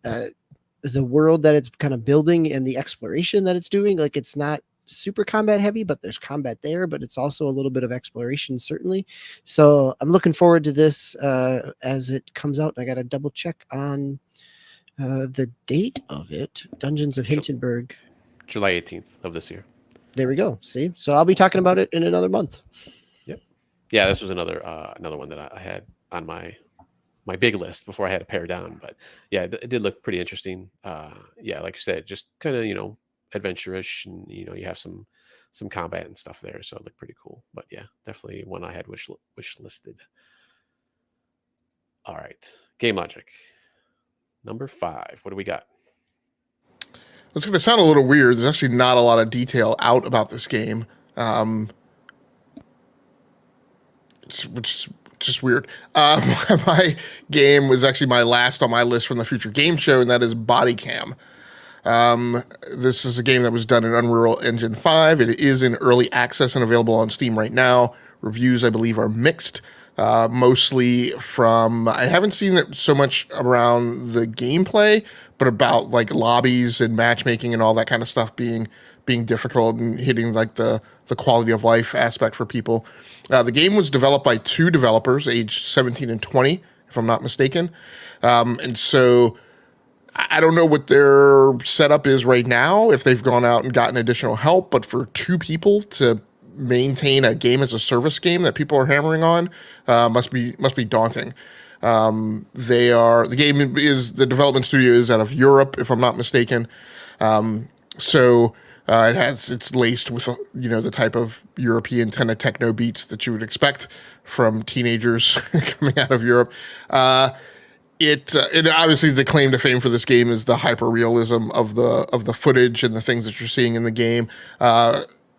the world that it's kind of building and the exploration that it's doing. It's not super combat heavy, but there's combat there, but it's also a little bit of exploration, certainly. So I'm looking forward to this as it comes out. I got to double check on the date of it. Dungeons of Hintenberg.
July 18th of this year.
There we go. See? So I'll be talking about it in another month.
Yep. Yeah, this was another one that I had on my big list before I had to pare down. But yeah, it did look pretty interesting. Yeah, like I said, just kind of, adventure-ish, and you have some combat and stuff there, so it looked pretty cool. But yeah, definitely one I had wish listed. All right, Gamelogiq, number 5. What do we got?
It's going to sound a little weird. There's actually not a lot of detail out about this game, which is just weird. My game was actually my last on my list from the Future Game Show, and that is Bodycam. This is a game that was done in Unreal Engine 5. It is in early access and available on Steam right now. Reviews, I believe, are mixed. Mostly from, I haven't seen it so much around the gameplay, but about like lobbies and matchmaking and all that kind of stuff being difficult and hitting like the quality of life aspect for people. The game was developed by two developers, aged 17 and 20, if I'm not mistaken. And so I don't know what their setup is right now, if they've gone out and gotten additional help, but for two people to maintain a game as a service game that people are hammering on must be daunting. The development studio is out of Europe, if I'm not mistaken. It's laced with the type of European kind of techno beats that you would expect from teenagers coming out of Europe. It obviously, the claim to fame for this game is the hyper realism of the footage and the things that you're seeing in the game.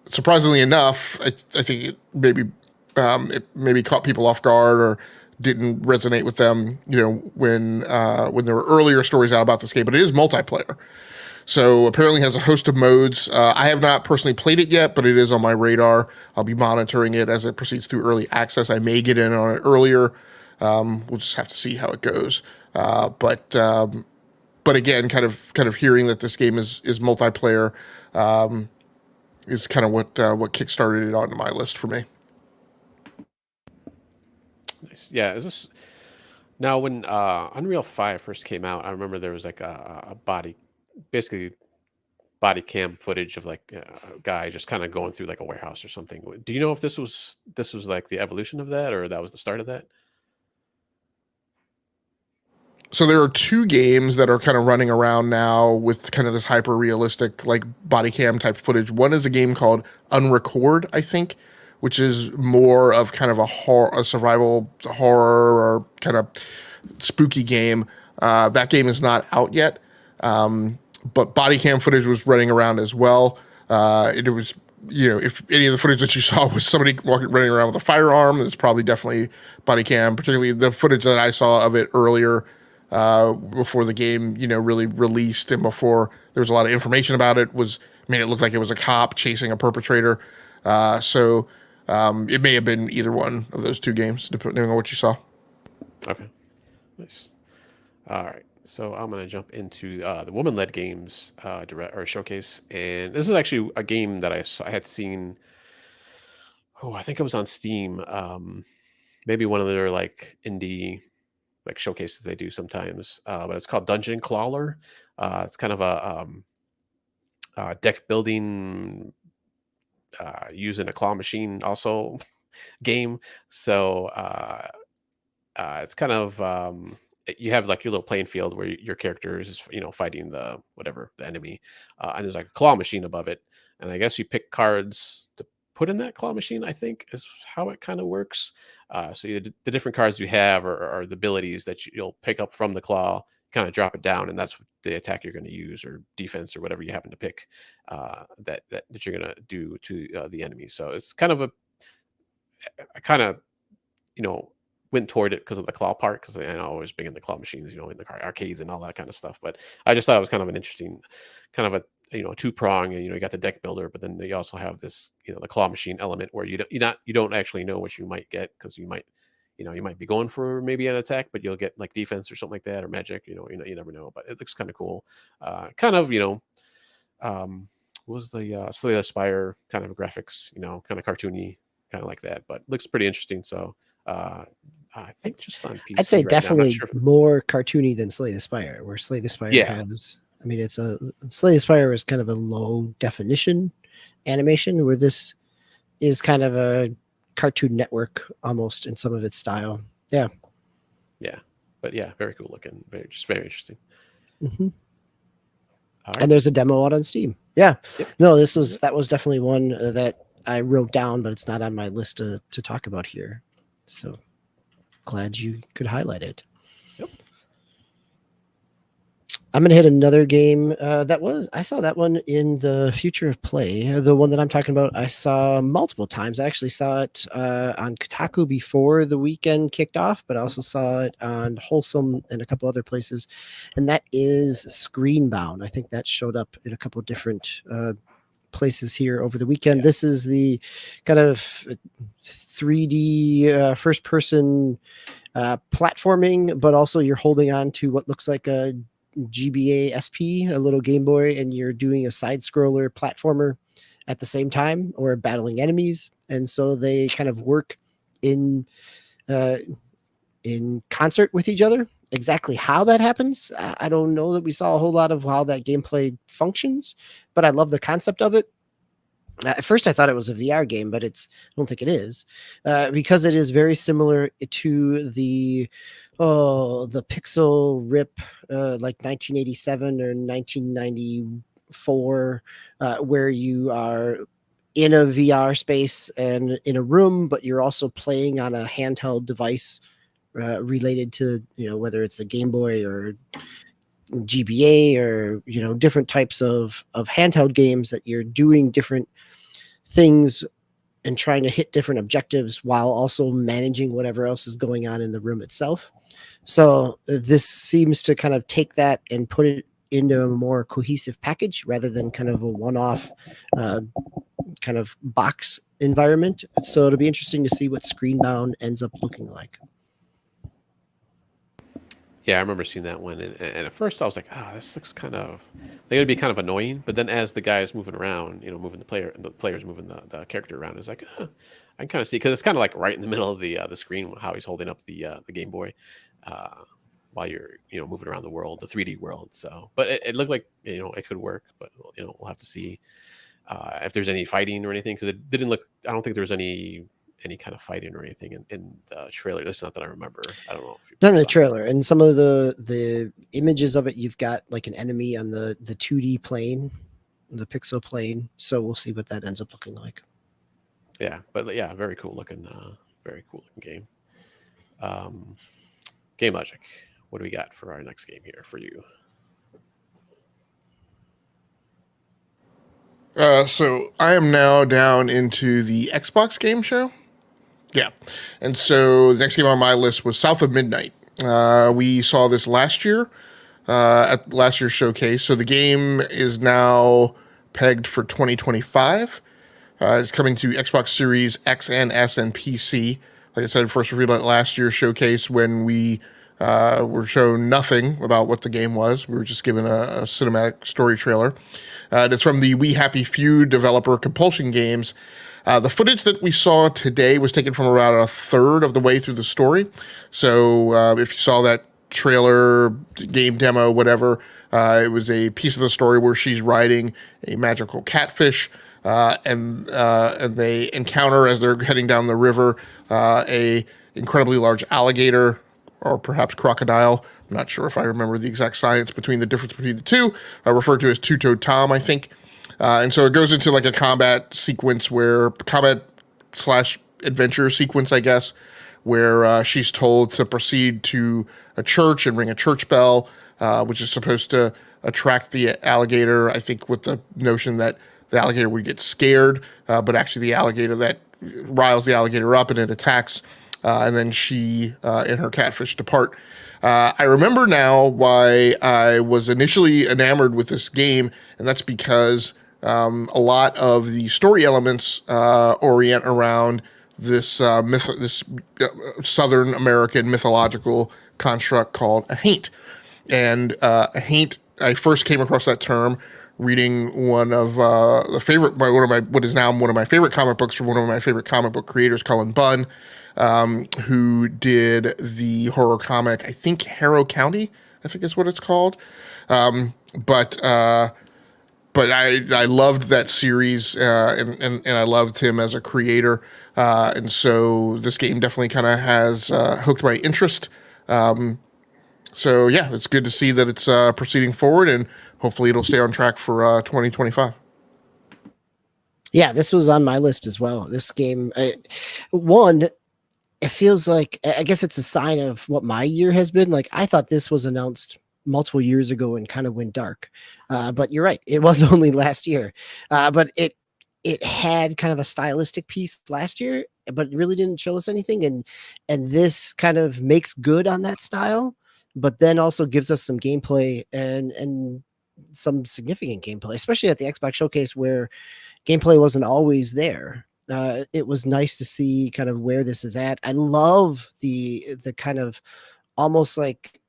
Surprisingly enough, I think it maybe caught people off guard or didn't resonate with them, when there were earlier stories out about this game. But it is multiplayer, so apparently has a host of modes. I have not personally played it yet, but it is on my radar. I'll be monitoring it as it proceeds through early access. I may get in on it earlier. We'll just have to see how it goes. But again, kind of hearing that this game is multiplayer is kind of what kickstarted it onto my list for me.
Nice. Yeah. Is this now when Unreal 5 first came out? I remember there was like a body cam footage of like a guy just kind of going through like a warehouse or something. Do you know if this was like the evolution of that, or that was the start of that?
So there are two games that are kind of running around now with kind of this hyper realistic like body cam type footage. One is a game called Unrecord, I think, which is more of kind of a survival horror or kind of spooky game. That game is not out yet, but body cam footage was running around as well. It was, if any of the footage that you saw was somebody running around with a firearm, it's probably definitely body cam. Particularly the footage that I saw of it earlier. Before the game, really released and before there was a lot of information about it, made it look like it was a cop chasing a perpetrator. So it may have been either one of those two games, depending on what you saw.
Okay, nice. All right, so I'm gonna jump into the woman-led games showcase, and this is actually a game that I had seen. Oh, I think it was on Steam. Maybe one of their like indie like showcases they do sometimes, but it's called Dungeon Clawler. It's kind of a deck building using a claw machine also game. So it's kind of you have like your little playing field where your character is fighting the enemy, and there's like a claw machine above it, and I guess you pick cards to put in that claw machine, I think is how it kind of works. So the different cards you have are the abilities that you'll pick up from the claw, kind of drop it down, and that's the attack you're going to use, or defense, or whatever you happen to pick that you're going to do to the enemy. So it's kind of I kind of went toward it because of the claw part, because I know I was big in the claw machines, in the arcades and all that kind of stuff. But I just thought it was kind of an interesting, kind of a two-prong, and you got the deck builder, but then you also have this the claw machine element where you don't actually know what you might get, because you might be going for maybe an attack, but you'll get like defense or something like that, or magic. You never know, but it looks kind of cool. Kind of what was the Slay the Spire kind of graphics, kind of cartoony, kind of like that, but looks pretty interesting. So I think just on PC,
I'd say
right now, I'm not
definitely
sure
more cartoony than Slay the Spire, where Slay the Spire has. I mean, Slay the Spire is kind of a low definition animation, where this is kind of a Cartoon Network almost in some of its style. Yeah.
Yeah. But yeah, very cool looking. Very interesting.
Mm-hmm.
Right.
And there's a demo out on Steam. Yeah.
Yep.
No, that was definitely one that I wrote down, but it's not on my list to talk about here. So glad you could highlight it.
Yep.
I'm gonna hit another game. I saw that one in the Future of Play. The one that I'm talking about, I saw multiple times. I actually saw it on Kotaku before the weekend kicked off, but I also saw it on Wholesome and a couple other places. And that is Screenbound. I think that showed up in a couple different places here over the weekend.
Yeah.
This is the kind of 3D first person platforming, but also you're holding on to what looks like a GBA SP, a little Game Boy, and you're doing a side scroller platformer at the same time, or battling enemies. And so they kind of work in concert with each other. Exactly how that happens, I don't know that we saw a whole lot of how that gameplay functions, but I love the concept of it. At first, I thought it was a VR game, but I don't think it is, because it is very similar to the Pixel Rip, like 1987 or 1994, where you are in a VR space and in a room, but you're also playing on a handheld device related to, whether it's a Game Boy or GBA or, different types of handheld games that you're doing different things and trying to hit different objectives while also managing whatever else is going on in the room itself. So this seems to kind of take that and put it into a more cohesive package rather than kind of a one-off kind of box environment. So it'll be interesting to see what Screenbound ends up looking like.
Yeah, I remember seeing that one, and at first I was like, this looks kind of, they're gonna be kind of annoying. But then as the guy is moving around, moving the player's moving the character around, it's like, I can kind of see, because it's kind of like right in the middle of the screen how he's holding up the Game Boy, while you're moving around the world, the 3D world. So, but it looked like it could work, but we'll have to see if there's any fighting or anything, because it didn't look. I don't think there was any kind of fighting or anything in the trailer. That's not that I remember. I don't know if
not in the trailer. And some of the images of it, you've got like an enemy on the 2D plane, the pixel plane. So we'll see what that ends up looking like.
Yeah, but yeah, very cool looking game. Gamelogiq, what do we got for our next game here for you?
So I am now down into the Xbox game show. Yeah. And so the next game on my list was South of Midnight. We saw this last year at last year's showcase. So the game is now pegged for 2025. It's coming to Xbox Series X and S and PC. Like I said, first revealed at last year's showcase when we were shown nothing about what the game was. We were just given a cinematic story trailer. It's from the We Happy Few developer Compulsion Games. The footage that we saw today was taken from around a third of the way through the story. So if you saw that trailer, game demo, whatever, it was a piece of the story where she's riding a magical catfish, and they encounter, as they're heading down the river, a incredibly large alligator, or perhaps crocodile. I'm not sure if I remember the exact science between the difference between the two, referred to as Two-Toed Tom, I think. And so it goes into like a combat sequence combat / adventure sequence, I guess, where she's told to proceed to a church and ring a church bell, which is supposed to attract the alligator, I think with the notion that the alligator would get scared, but actually the alligator that riles the alligator up and it attacks, and then she and her catfish depart. I remember now why I was initially enamored with this game, and that's because a lot of the story elements orient around this Southern American mythological construct called a haint. And a haint, I first came across that term reading one of what is now one of my favorite comic books from one of my favorite comic book creators, Cullen Bunn, who did the horror comic, I think Harrow County, I think is what it's called. But I loved that series, and I loved him as a creator. And so this game definitely kind of has hooked my interest. So yeah, it's good to see that it's proceeding forward, and hopefully it'll stay on track for 2025.
Yeah, this was on my list as well. This game, it feels like, I guess it's a sign of what my year has been. Like, I thought this was announced multiple years ago and kind of went dark. But you're right, it was only last year. But it had kind of a stylistic piece last year, but it really didn't show us anything. And this kind of makes good on that style, but then also gives us some gameplay and some significant gameplay, especially at the Xbox Showcase where gameplay wasn't always there. It was nice to see kind of where this is at. I love the kind of almost like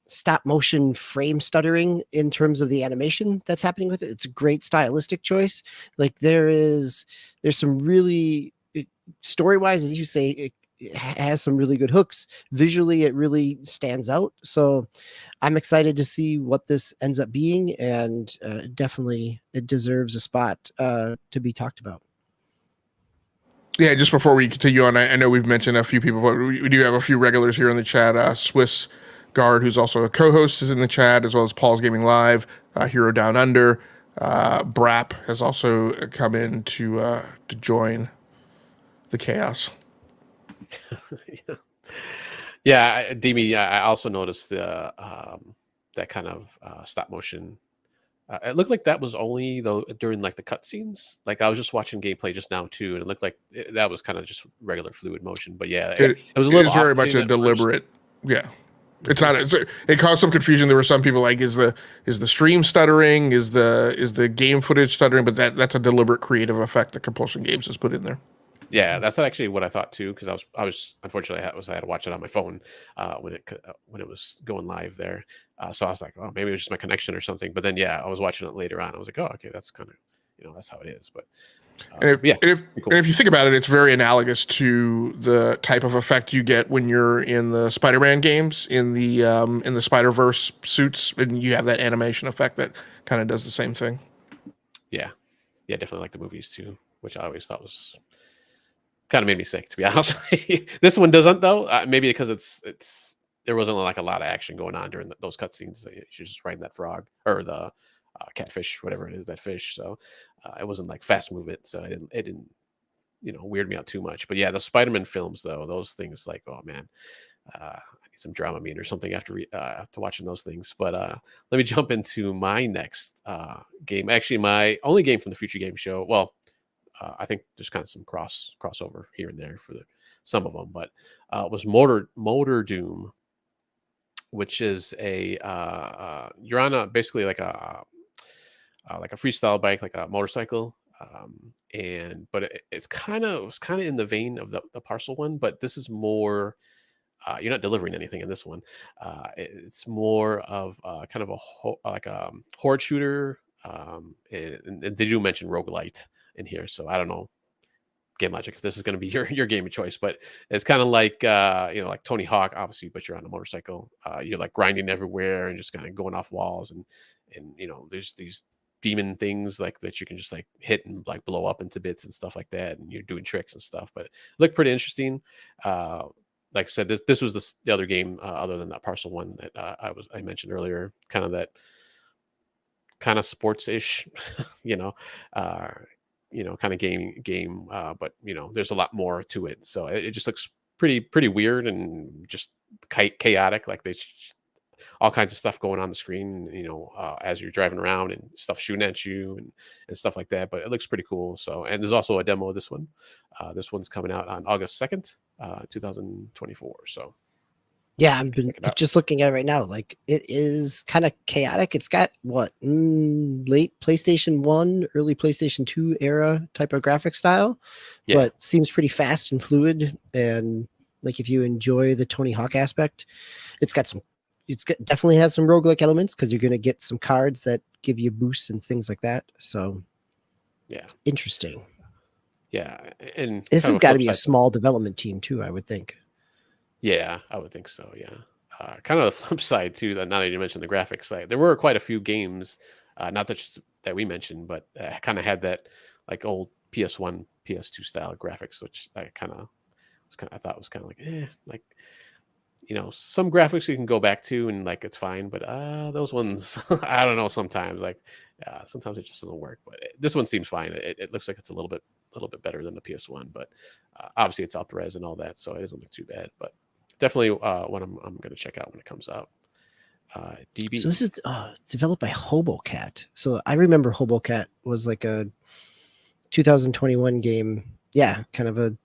stop motion frame stuttering in terms of the animation that's happening with it. It's a great stylistic choice. Like there's some really story wise, as you say, it has some really good hooks. Visually, it really stands out. So I'm excited to see what this ends up being, and definitely it deserves a spot to be talked about.
Yeah, just before we continue on, I know we've mentioned a few people, but we do have a few regulars here in the chat. Swiss Guard, who's also a co-host, is in the chat, as well as Paul's Gaming Live, Hero Down Under. Brap has also come in to join the chaos.
Yeah, Dimi, I also noticed the that kind of stop motion. It looked like that was only though during like the cutscenes. Like I was just watching gameplay just now too, and it looked like that was kind of just regular fluid motion. But yeah, it was a little.
It is very much a deliberate. Yeah, it's not. It caused some confusion. There were some people like, is the stream stuttering? Is the game footage stuttering? But that's a deliberate creative effect that Compulsion Games has put in there.
Yeah, that's actually what I thought too, because I was unfortunately I had to watch it on my phone when it was going live there. So I was like, oh, maybe it was just my connection or something. But then yeah, I was watching it later on. I was like, oh, okay, that's kind of that's how it is. But
if you think about it, it's very analogous to the type of effect you get when you're in the Spider-Man games in the Spider-Verse suits, and you have that animation effect that kind of does the same thing.
Yeah, definitely like the movies too, which I always thought was kind of made me sick, to be honest. This one doesn't though. Maybe because it's there wasn't like a lot of action going on during those cutscenes. She's just riding that frog or the catfish, whatever it is, that fish. So it wasn't like fast movement. So it didn't weird me out too much. But yeah, the Spider-Man films though, those things like, oh man, I need some Dramamine or something after watching those things. But let me jump into my next game. Actually, my only game from the Future Game Show. Well, I think there's kind of some crossover here and there for some of them, but it was Motordoom, which is you're on basically like a freestyle bike, like a motorcycle, but it was kind of in the vein of the Parcel one, but this is more. You're not delivering anything in this one. It's more of kind of a horde shooter, and they do mention roguelite in here, so I don't know, Gamelogiq, if this is going to be your game of choice, but it's kind of like like Tony Hawk, obviously, but you're on a motorcycle. You're like grinding everywhere and just kind of going off walls, and there's these demon things like that you can just like hit and like blow up into bits and stuff like that, and you're doing tricks and stuff. But it looked pretty interesting. Like I said, this was the other game other than that Parcel one that I mentioned earlier, kind of that kind of sports-ish, kind of game, but there's a lot more to it. So it just looks pretty weird and just chaotic. Like there's all kinds of stuff going on the screen, as you're driving around and stuff shooting at you and stuff like that. But it looks pretty cool. So, and there's also a demo of this one. This one's coming out on August 2nd, 2024. So.
Yeah, I'm just looking at it right now. Like it is kind of chaotic. It's got late PlayStation 1, early PlayStation 2 era type of graphic style, but seems pretty fast and fluid. And like if you enjoy the Tony Hawk aspect, definitely has some roguelike elements because you're going to get some cards that give you boosts and things like that. So
yeah,
interesting.
Yeah, and
this has got to be a small development team too, I would think.
Yeah, I would think so. Yeah, kind of the flip side too. That now that you mentioned the graphics side, there were quite a few games, not that we mentioned, but kind of had that like old PS1, PS2 style graphics, which I thought was kind of like some graphics you can go back to and like it's fine, but those ones I don't know. Sometimes sometimes it just doesn't work. But this one seems fine. It looks like it's a little bit better than the PS1, but obviously it's up res and all that, so it doesn't look too bad. But definitely one I'm going to check out when it comes out. DB.
So this is developed by Hobocat. So I remember Hobocat was like a 2021 game. Yeah, kind of a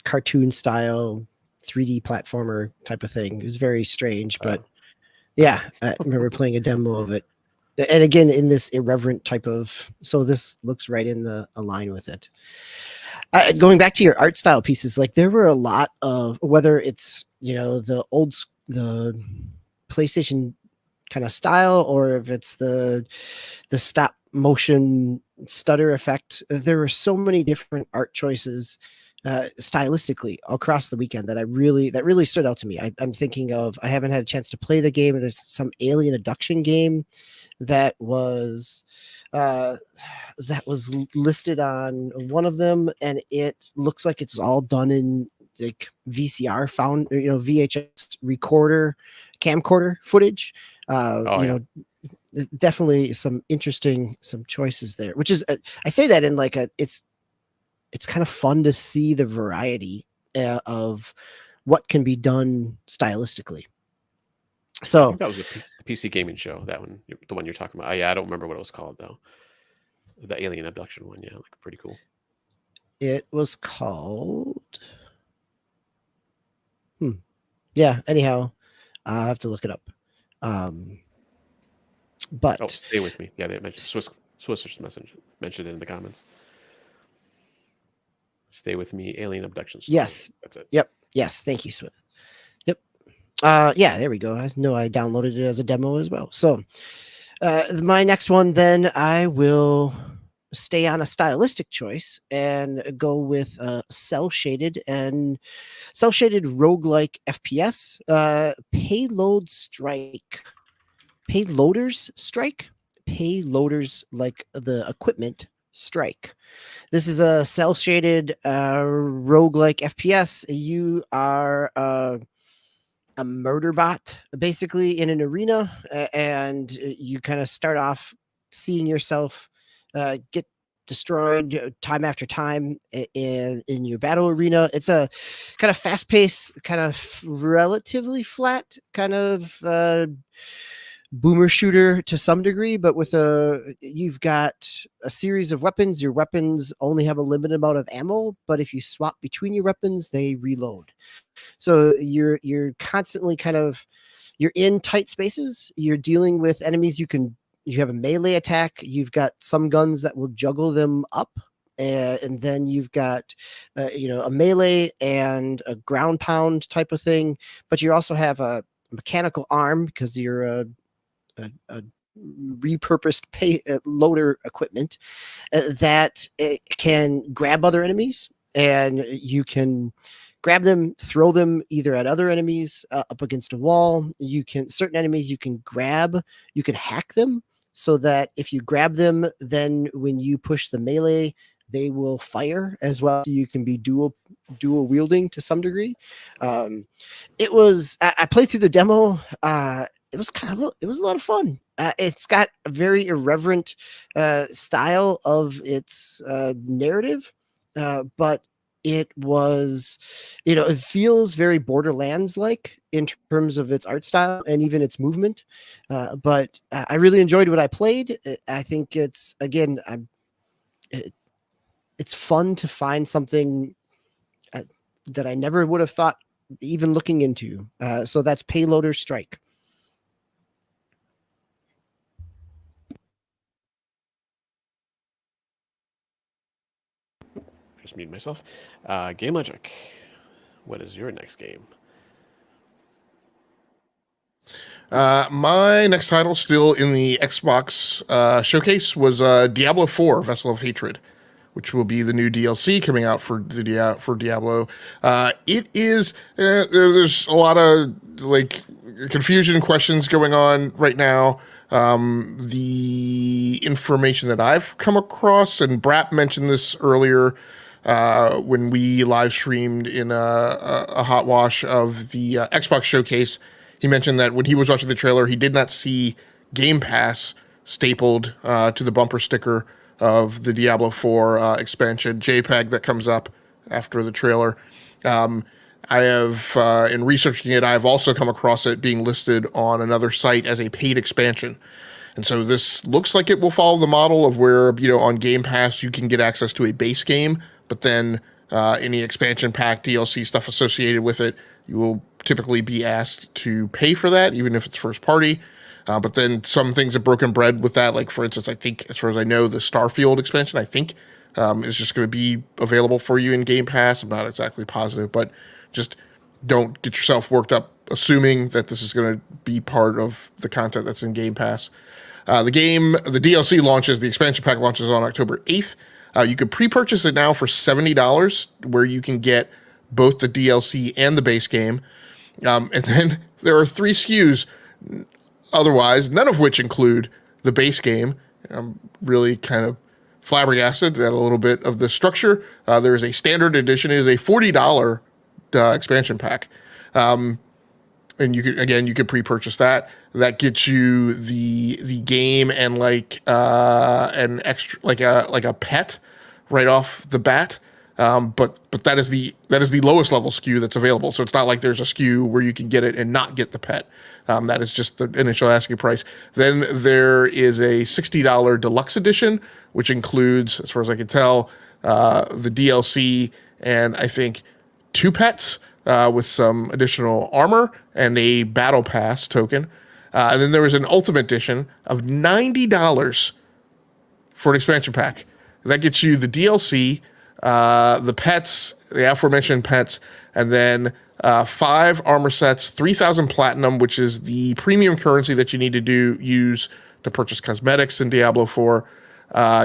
cartoon style 3D platformer type of thing. It was very strange, but yeah, I remember playing a demo of it. And again, in this irreverent type of, so this looks right in the line with it. Going back to your art style pieces, like there were a lot of, whether it's, the the PlayStation kind of style, or if it's the stop motion stutter effect, there were so many different art choices stylistically across the weekend that really stood out to me. I'm thinking of, I haven't had a chance to play the game. There's some alien abduction game that was listed on one of them, and it looks like it's all done in like VCR VHS recorder camcorder footage. Definitely some choices there, which is I say that in like it's kind of fun to see the variety of what can be done stylistically. So
I think that was the PC gaming show. That one, the one you're talking about. Yeah, I don't remember what it was called though. The alien abduction one. Yeah, like pretty cool.
It was called. Yeah. Anyhow, I'll have to look it up. But
stay with me. Yeah, they mentioned Swiss mentioned it in the comments. Stay with me. Alien abduction story.
Yes.
That's it.
Yep. Yes. Thank you, Swiss. Yep. Yeah. There we go. I know I downloaded it as a demo as well. So, my next one, then I will stay on a stylistic choice and go with cell shaded roguelike FPS, Payloaders Strike. Payloaders, like the equipment, strike. This is a cell shaded roguelike FPS. You are a murder bot basically in an arena, and you kind of start off seeing yourself get destroyed time after time in your battle arena. It's a kind of fast paced, kind of relatively flat kind of boomer shooter to some degree, but you've got a series of weapons. Your weapons only have a limited amount of ammo, but if you swap between your weapons, they reload. So you're constantly you're in tight spaces. You're dealing with enemies. You have a melee attack. You've got some guns that will juggle them up. And then you've got, a melee and a ground pound type of thing. But you also have a mechanical arm because you're a repurposed loader equipment that can grab other enemies, and you can grab them, throw them either at other enemies up against a wall. Certain enemies you can grab, you can hack them so that if you grab them, then when you push the melee, they will fire as well. You can be dual wielding to some degree. I played through the demo. It was a lot of fun. It's got a very irreverent style of its narrative, but it was, it feels very Borderlands like in terms of its art style and even its movement. But I really enjoyed what I played. I think it's, again, it's fun to find something that I never would have thought even looking into. So that's Payloaders Strike.
Just mute myself. Gamelogiq, what is your next game?
My next title, still in the Xbox showcase, was Diablo 4: Vessel of Hatred, which will be the new DLC coming out for Diablo. It is there's a lot of like confusion and questions going on right now. The information that I've come across, and Brat mentioned this earlier when we live streamed in a hot wash of the Xbox showcase. He mentioned that when he was watching the trailer, he did not see Game Pass stapled to the bumper sticker of the Diablo 4 expansion JPEG that comes up after the trailer. I have, in researching it, I've also come across it being listed on another site as a paid expansion. And so this looks like it will follow the model of where, on Game Pass, you can get access to a base game, but then any expansion pack, DLC stuff associated with it, you will typically be asked to pay for that, even if it's first party. But then some things have broken bread with that. Like, for instance, I think, as far as I know, the Starfield expansion, I think, is just going to be available for you in Game Pass. I'm not exactly positive, but just don't get yourself worked up assuming that this is going to be part of the content that's in Game Pass. The DLC launches, the expansion pack launches on October 8th. You could pre-purchase it now for $70, where you can get both the DLC and the base game. And then there are 3 SKUs otherwise, none of which include the base game. I'm really kind of flabbergasted at a little bit of the structure. There is a standard edition. It is a $40 expansion pack. And you could pre-purchase that. That gets you the game and like an extra, like a pet right off the bat. But that is the lowest level SKU that's available. So it's not like there's a SKU where you can get it and not get the pet. That is just the initial asking price. Then there is a $60 deluxe edition, which includes, as far as I can tell, the DLC and I think 2 pets with some additional armor and a battle pass token. And then there was an ultimate edition of $90 for an expansion pack. That gets you the DLC, the pets, the aforementioned pets, and then 5 armor sets, 3,000 platinum, which is the premium currency that you need to use to purchase cosmetics in Diablo 4.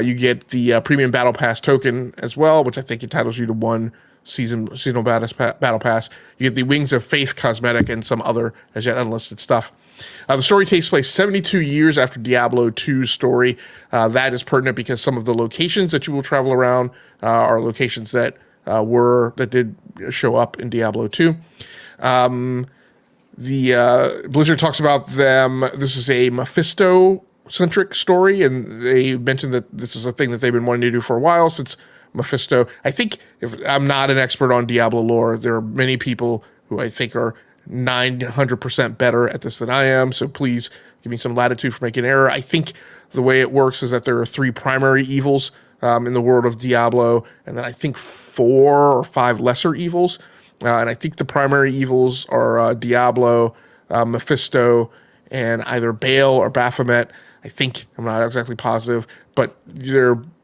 You get the premium battle pass token as well, which I think entitles you to 1 seasonal battle pass. You get the Wings of Faith cosmetic and some other as yet unlisted stuff. The story takes place 72 years after Diablo 2's story. That is pertinent because some of the locations that you will travel around are locations that did show up in Diablo 2. The Blizzard talks about them. This is a Mephisto-centric story, and they mentioned that this is a thing that they've been wanting to do for a while since Mephisto. I think, if I'm not an expert on Diablo lore, there are many people who I think are 900% better at this than I am, so please give me some latitude for making error. I think the way it works is that there are 3 primary evils in the world of Diablo, and then I think 4 or 5 lesser evils. And I think the primary evils are Diablo, Mephisto, and either Baal or Baphomet. I think, I'm not exactly positive, but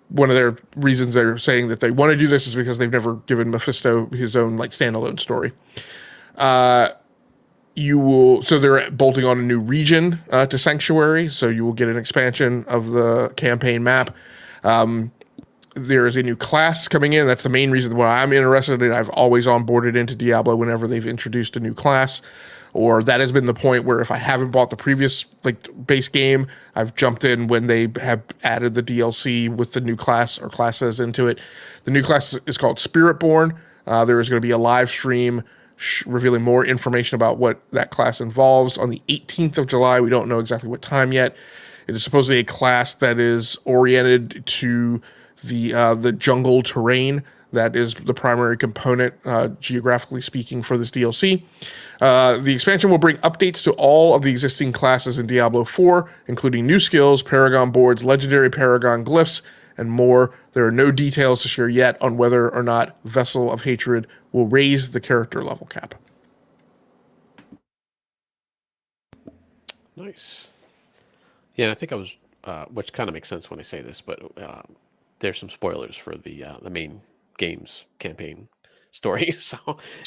one of their reasons they're saying that they want to do this is because they've never given Mephisto his own standalone story. So they're bolting on a new region to Sanctuary, so you will get an expansion of the campaign map. There is a new class coming in. That's the main reason why I'm interested in it. I've always onboarded into Diablo whenever they've introduced a new class, or that has been the point where if I haven't bought the previous base game, I've jumped in when they have added the DLC with the new class or classes into it. The new class is called Spiritborn. There is going to be a live stream revealing more information about what that class involves on the 18th of July. We don't know exactly what time yet. It is supposedly a class that is oriented to the jungle terrain that is the primary component, geographically speaking, for this DLC. The expansion will bring updates to all of the existing classes in Diablo 4, including new skills, Paragon boards, legendary Paragon glyphs, and more. There are no details to share yet on whether or not Vessel of Hatred will raise the character level cap.
Nice. Yeah, and I think I was, which kind of makes sense when I say this, but there's some spoilers for the main game's campaign story. So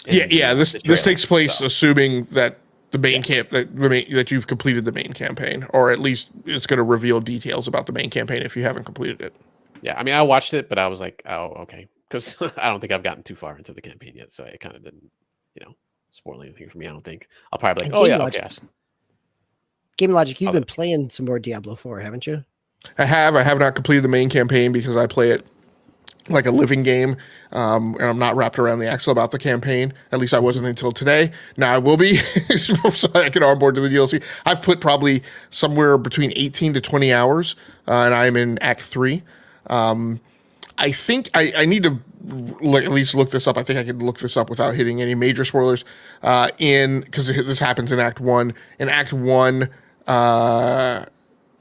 this takes place assuming that the main that you've completed the main campaign, or at least it's going to reveal details about the main campaign if you haven't completed it.
Yeah, I mean, I watched it, but I was like, oh, okay, because I don't think I've gotten too far into the campaign yet, so it kind of didn't, spoil anything for me. I don't think. I'll probably be like, okay.
Gamelogiq, you've been playing some more Diablo 4, haven't you?
I have not completed the main campaign because I play it like a living game, and I'm not wrapped around the axle about the campaign. At least I wasn't until today. Now I will be, so I can onboard to the DLC. I've put probably somewhere between 18 to 20 hours, and I'm in Act 3. I think I need to at least look this up. I think I could look this up without hitting any major spoilers. Because this happens in Act 1. In Act 1,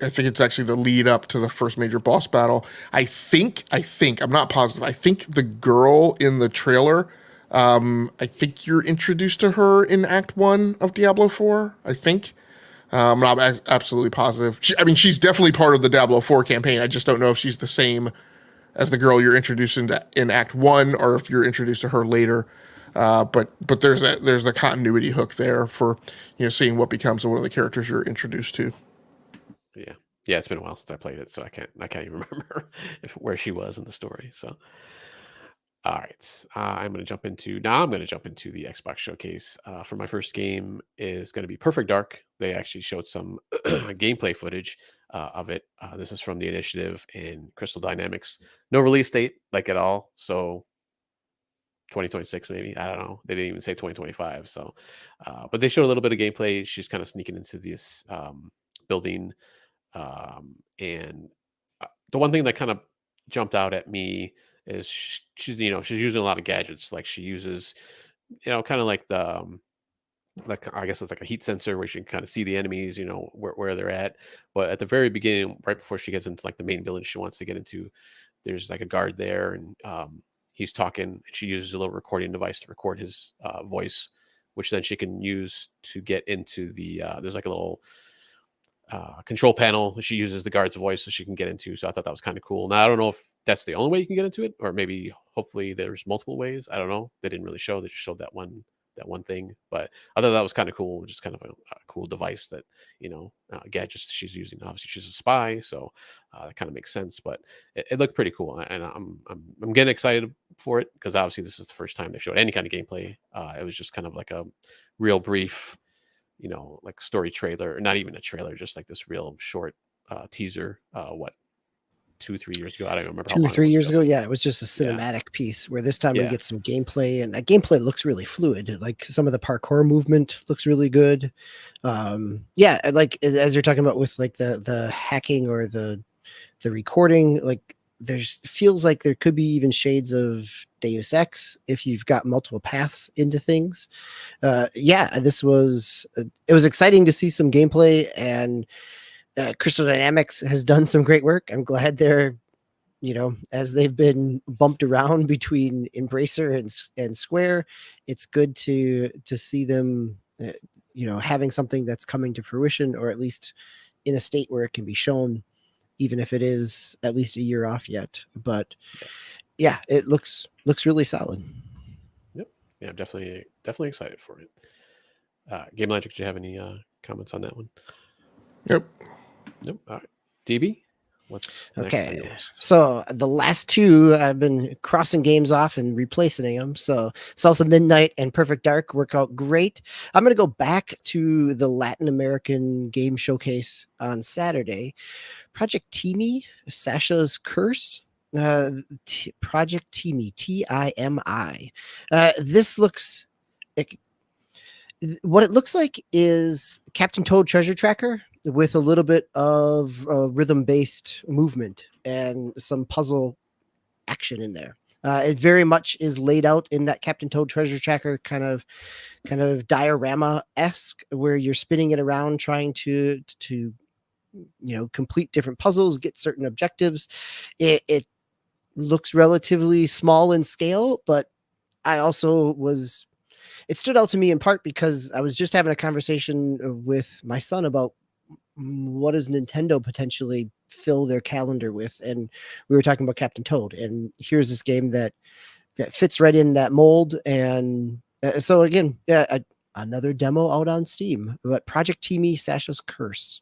I think it's actually the lead up to the first major boss battle. I think, I'm not positive. I think the girl in the trailer, I think you're introduced to her in Act 1 of Diablo 4, I think. I'm not absolutely positive. She's definitely part of the Diablo 4 campaign. I just don't know if she's the same as the girl you're introduced in Act 1 or if you're introduced to her later. But there's a continuity hook there for, seeing what becomes of one of the characters you're introduced to.
Yeah, it's been a while since I played it, so I can't even remember where she was in the story. So, all right, I'm going to jump into the Xbox showcase. For my first game is going to be Perfect Dark. They actually showed some gameplay footage of it. This is from the initiative in Crystal Dynamics. No release date, like at all. So 2026 maybe, I don't know. They didn't even say 2025. So, but they showed a little bit of gameplay. She's kind of sneaking into this building. And the one thing that kind of jumped out at me is she's using a lot of gadgets. Like she uses, kind of like the like I guess it's like a heat sensor where she can kind of see the enemies, where they're at. But at the very beginning, right before she gets into like the main village she wants to get into, there's like a guard there, and he's talking. And she uses a little recording device to record his voice, which then she can use to get into the. There's like a little control panel she uses the guard's voice so she can get into. So I thought that was kind of cool. Now I don't know if that's the only way you can get into it, or maybe hopefully there's multiple ways. I don't know. They didn't really show. They just showed that one thing, but I thought that was kind of cool. Just kind of a cool device that gadgets she's using. Obviously she's a spy, so that kind of makes sense. But it looked pretty cool, and I'm getting excited for it because obviously this is the first time they showed any kind of gameplay. It was just kind of like a real brief, like story trailer, or not even a trailer, just like this real short teaser. 2-3 years ago, I don't even remember.
2 or 3 years ago, yeah, it was just a cinematic piece. Where this time we get some gameplay, and that gameplay looks really fluid. Like some of the parkour movement looks really good. Like as you're talking about with like the hacking or the recording, like feels like there could be even shades of Deus Ex if you've got multiple paths into things. This was it was exciting to see some gameplay, and Crystal Dynamics has done some great work. I'm glad they're, as they've been bumped around between Embracer and Square, it's good to see them, having something that's coming to fruition, or at least in a state where it can be shown, even if it is at least a year off yet. But yeah, it looks really solid.
Yep. Yeah, I'm definitely excited for it. Gamelogiq, do you have any comments on that one?
Nope.
All right. DB, what's next on your list?
So the last two, I've been crossing games off and replacing them. So South of Midnight and Perfect Dark work out great. I'm going to go back to the Latin American game showcase on Saturday. Project Timi, Sasha's Curse. Project Timi, Timi. This looks... what it looks like is Captain Toad Treasure Tracker with a little bit of rhythm-based movement and some puzzle action in there. It very much is laid out in that Captain Toad Treasure Tracker kind of diorama-esque, where you're spinning it around trying to complete different puzzles, get certain objectives. It looks relatively small in scale, but it stood out to me in part because I was just having a conversation with my son about what does Nintendo potentially fill their calendar with, and we were talking about Captain Toad, and here's this game that fits right in that mold. And so again, another demo out on Steam, but Project Timi, Sasha's Curse.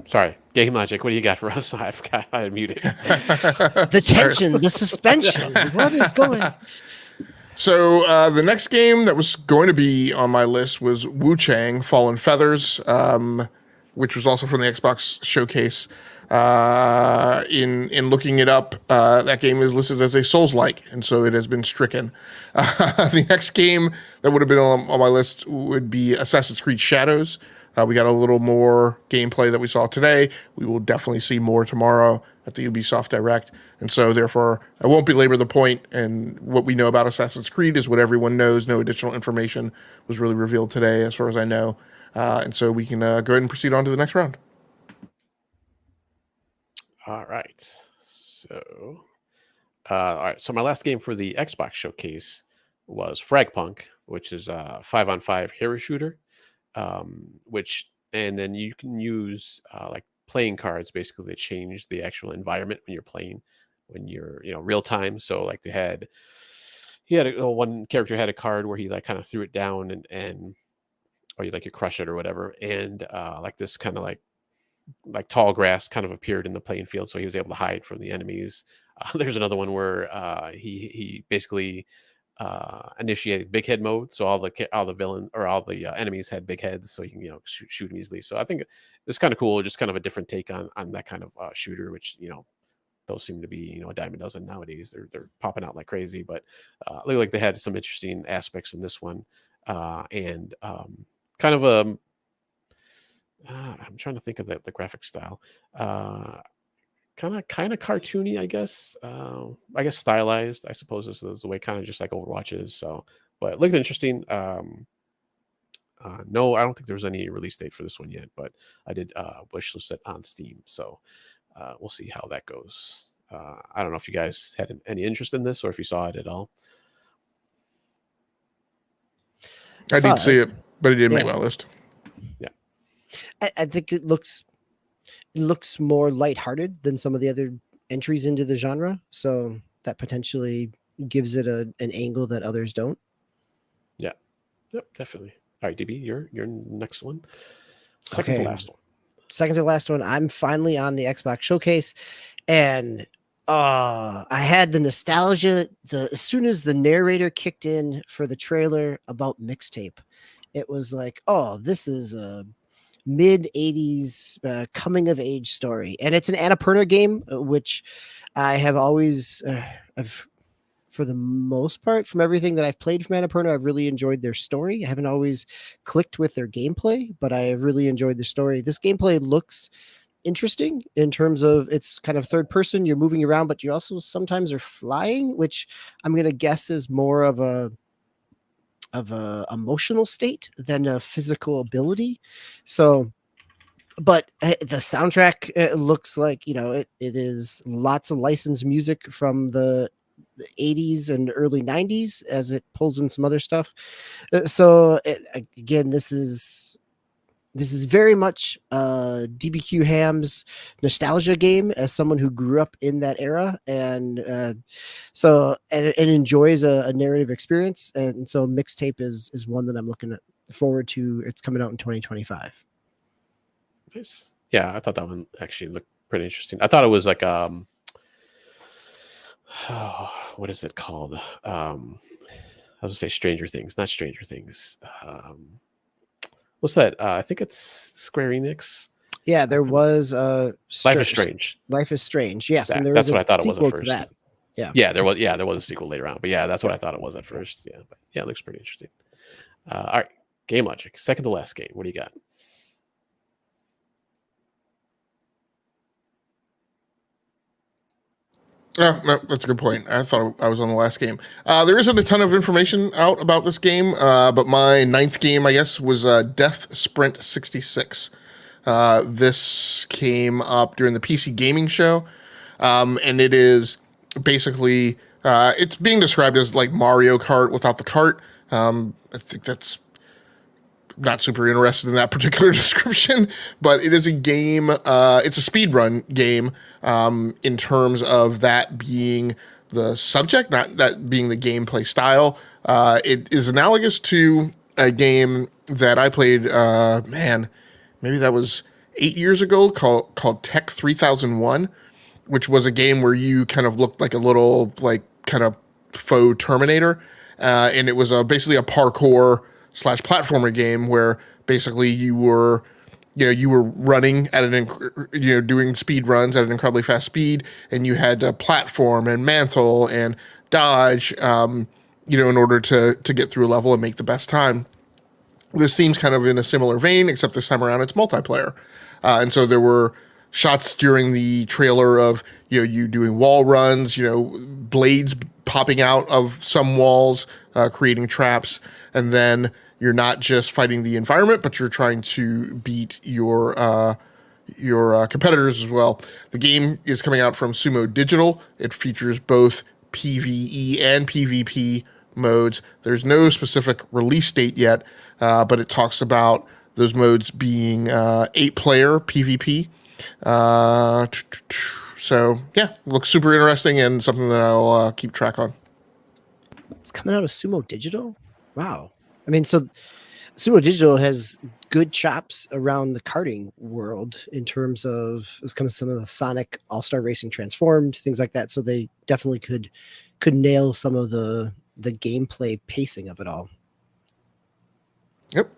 Sorry, Gamelogiq, what do you got for us? I forgot I had muted.
The tension, the suspension. What is going on?
So the next game that was going to be on my list was Wu Chang Fallen Feathers, which was also from the Xbox showcase. In looking it up, that game is listed as a Souls-like, and so it has been stricken. The next game that would have been on my list would be Assassin's Creed Shadows. We got a little more gameplay that we saw today. We will definitely see more tomorrow at the Ubisoft Direct. And so, therefore, I won't belabor the point. And what we know about Assassin's Creed is what everyone knows. No additional information was really revealed today, as far as I know. And so we can go ahead and proceed on to the next round.
All right. So my last game for the Xbox showcase was Fragpunk, which is a 5-on-5 hero shooter. And then you can use like playing cards basically to change the actual environment when you're playing, when you're real time. So like one character had a card where he like kind of threw it down and or you like you crush it or whatever, and like this kind of like tall grass kind of appeared in the playing field, so he was able to hide from the enemies. There's another one where he basically initiated big head mode, so all the villain or all the enemies had big heads, so you can shoot them easily. So I think it's kind of cool, just kind of a different take on that kind of shooter, which those seem to be a dime a dozen nowadays. They're popping out like crazy, but look like they had some interesting aspects in this one, and kind of a I'm trying to think of the graphic style. Kind of cartoony, I guess. I guess stylized, I suppose, is the way kind of just like Overwatch is. So, but it looked interesting. No, I don't think there's any release date for this one yet, but I did wishlist it on Steam. So we'll see how that goes. I don't know if you guys had any interest in this or if you saw it at all.
I did see it, but it didn't make my list.
Yeah.
I think it looks more lighthearted than some of the other entries into the genre, so that potentially gives it an angle that others don't.
Yeah, yep, definitely. All right, DB, your next one, second to last one. I'm finally on the Xbox showcase, and I had the nostalgia. As soon as the narrator kicked in for the trailer about Mixtape, it was like, oh, this is a mid 80s coming of age story, and it's an Annapurna game, which I have always for the most part, from everything that I've played from Annapurna, I've really enjoyed their story. I haven't always clicked with their gameplay, but I have really enjoyed the story. This gameplay looks interesting in terms of it's kind of third person, you're moving around, but you also sometimes are flying, which I'm going to guess is more of a emotional state than a physical ability. So, but the soundtrack looks like it is lots of licensed music from the 80s and early 90s as it pulls in some other stuff. So again, this is very much DBQhams nostalgia game as someone who grew up in that era, and so enjoys a narrative experience. And so Mixtape is one that I'm looking forward to. It's coming out in 2025. Nice. Yeah, I thought that one actually looked pretty interesting. I thought it was like what is it called? I was gonna say Stranger Things, not Stranger Things. What's that? I think it's Square Enix.
Yeah, there was
Life is Strange.
Life is Strange. Yes,
and
there
that's
was
what I thought it was at first.
That.
Yeah, there was a sequel later on, but yeah, that's what I thought it was at first. Yeah, but yeah, it looks pretty interesting. All right, Gamelogiq, second to last game. What do you got?
Oh, no, that's a good point. I thought I was on the last game. There isn't a ton of information out about this game, but my ninth game, I guess, was Death Sprint 66. This came up during the PC gaming show, and it is basically, it's being described as like Mario Kart without the cart. I think that's not super interested in that particular description, but it is a game. It's a speedrun game in terms of that being the subject, not that being the gameplay style. It is analogous to a game that I played, maybe that was 8 years ago, called Tech 3001, which was a game where you kind of looked like a little, like, kind of faux Terminator. And it was basically a parkour / platformer game where basically you were you were running at doing speed runs at an incredibly fast speed, and you had to platform and mantle and dodge, in order to get through a level and make the best time. This seems kind of in a similar vein, except this time around it's multiplayer. And so there were shots during the trailer of, you doing wall runs, blades popping out of some walls, creating traps. And then you're not just fighting the environment, but you're trying to beat your competitors as well. The game is coming out from Sumo Digital. It features both PvE and PvP modes. There's no specific release date yet, but it talks about those modes being 8-player PvP. So yeah, looks super interesting and something that I'll keep track on.
It's coming out of Sumo Digital? Wow. I mean, so Sumo Digital has good chops around the karting world in terms of some of the Sonic All-Star Racing Transformed, things like that. So they definitely could nail some of the gameplay pacing of it all.
Yep.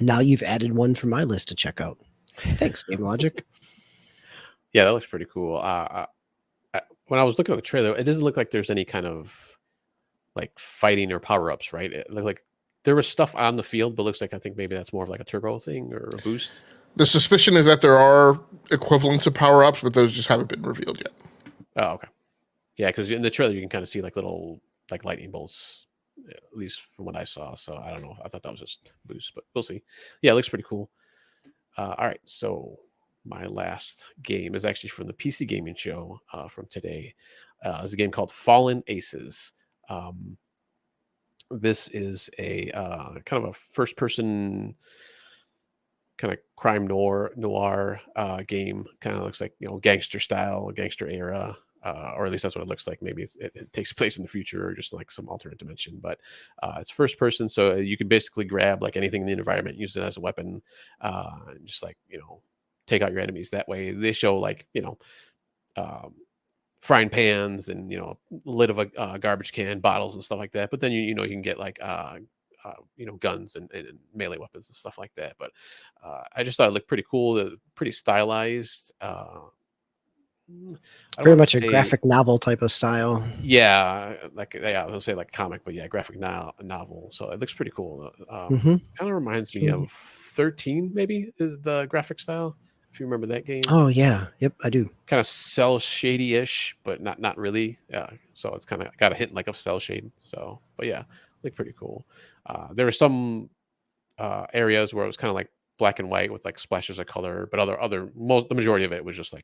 Now you've added one for my list to check out. Thanks, Gamelogiq.
Yeah, that looks pretty cool. When I was looking at the trailer, it doesn't look like there's any kind of like fighting or power-ups, right? It looked like there was stuff on the field, but looks like I think maybe that's more of like a turbo thing or a boost.
The suspicion is that there are equivalents of power-ups, but those just haven't been revealed yet.
Oh, okay. Yeah, because in the trailer you can kind of see like little like lightning bolts, at least from what I saw. So I don't know. I thought that was just boost, but we'll see. Yeah, it looks pretty cool. All right, so my last game is actually from the PC gaming show from today. It's a game called Fallen Aces. This is a kind of a first-person kind of crime noir game. Kind of looks like gangster style, gangster era, or at least that's what it looks like. Maybe it takes place in the future or just like some alternate dimension. But it's first person, so you can basically grab like anything in the environment, use it as a weapon, and just like take out your enemies that way. They show like frying pans and lid of a garbage can, bottles and stuff like that. But then you can get like guns and melee weapons and stuff like that. But I just thought it looked pretty cool, pretty stylized.
Very much a graphic novel type of style.
Yeah, I was gonna say like comic, but yeah, graphic novel. So it looks pretty cool. Kind of reminds me of 13, maybe is the graphic style. If you remember that game.
Oh yeah, yep, I do.
Kind of cell shady-ish, but not really. Yeah, so it's kind of got a hint like of cell shade. So, but yeah, look pretty cool. There were some areas where it was kind of like black and white with like splashes of color, but the majority of it was just like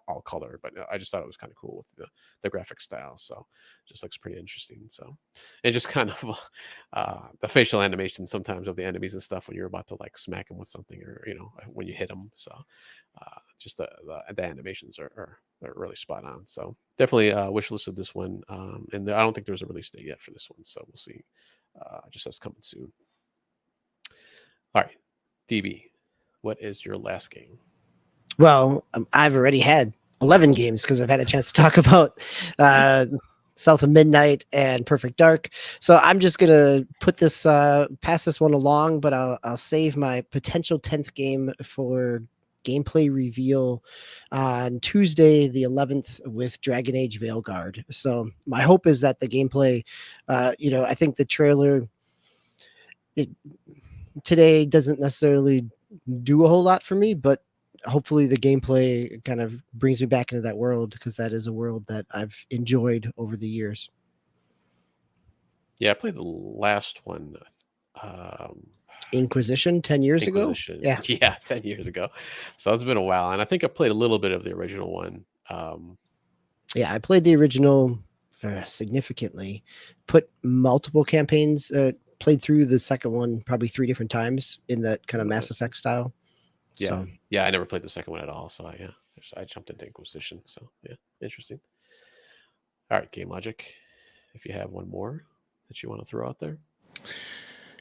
all color. But I just thought it was kind of cool with the graphic style. So it just looks pretty interesting. So and just kind of the facial animation sometimes of the enemies and stuff when you're about to like smack them with something or when you hit them. So just the animations are really spot on. So definitely wish listed this one. And I don't think there's a release date yet for this one. So we'll see. Just that's coming soon. All right. DB, what is your last game?
Well, I've already had 11 games because I've had a chance to talk about South of Midnight and Perfect Dark. So I'm just going to put this, pass this one along, but I'll save my potential 10th game for gameplay reveal on Tuesday, the 11th with Dragon Age Veilguard. So my hope is that the gameplay, I think the trailer today doesn't necessarily do a whole lot for me, but hopefully the gameplay kind of brings me back into that world because that is a world that I've enjoyed over the years.
Yeah, I played the last one.
Inquisition 10 years ago?
Yeah, 10 years ago. So it's been a while. And I think I played a little bit of the original one.
Yeah, I played the original significantly, put multiple campaigns, played through the second one probably 3 different times in that kind of Mass Effect style.
Yeah.
So,
yeah, I never played the second one at all. So I jumped into Inquisition. So yeah, interesting. All right, Gamelogiq, if you have one more that you want to throw out there.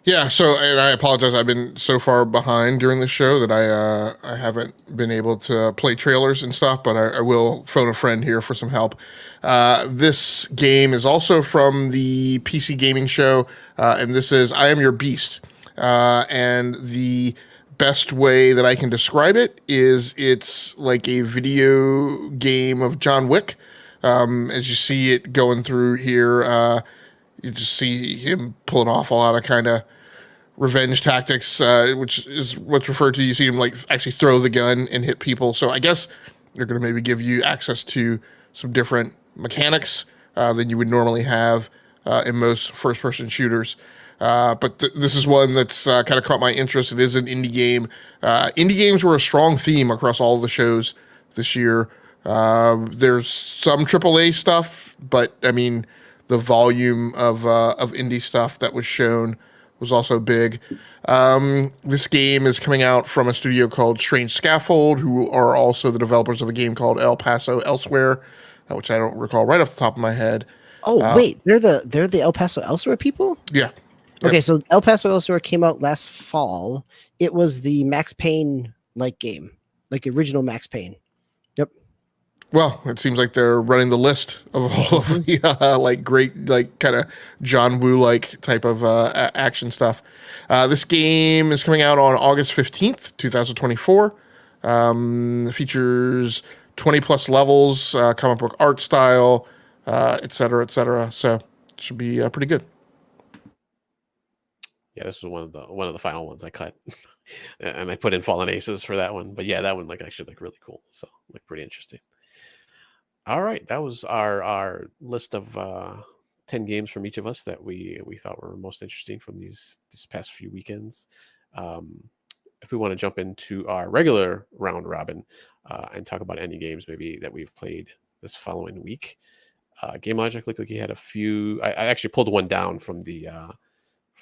Yeah, so and I apologize. I've been so far behind during the show that I haven't been able to play trailers and stuff, but I will phone a friend here for some help. This game is also from the PC gaming show, and this is I Am Your Beast. And the best way that I can describe it is it's like a video game of John Wick. As you see it going through here, you just see him pulling off a lot of kind of revenge tactics, which is what's referred to. You see him like actually throw the gun and hit people. So I guess they're going to maybe give you access to some different mechanics than you would normally have in most first-person shooters. But this is one that's kind of caught my interest. It is an indie game. Indie games were a strong theme across all of the shows this year. There's some AAA stuff, but I mean, the volume of indie stuff that was shown was also big. This game is coming out from a studio called Strange Scaffold, who are also the developers of a game called El Paso Elsewhere, which I don't recall right off the top of my head.
Oh, wait, they're the El Paso Elsewhere people?
Yeah.
Okay, so El Paso Elsewhere came out last fall. It was the Max Payne-like game, like the original Max Payne. Yep.
Well, it seems like they're running the list of all of the like great, like kind of John Woo like type of action stuff. This game is coming out on August 15th, 2024. Features 20 plus levels, comic book art style, et cetera, et cetera. So it should be pretty good.
Yeah, this was one of the final ones I cut, and I put in Fallen Aces for that one. But yeah, that one actually really cool. So pretty interesting. All right, that was our list of 10 games from each of us that we thought were most interesting from these past few weekends. If we want to jump into our regular round robin and talk about any games maybe that we've played this following week, Gamelogiq looked like he had a few. I actually pulled one down from the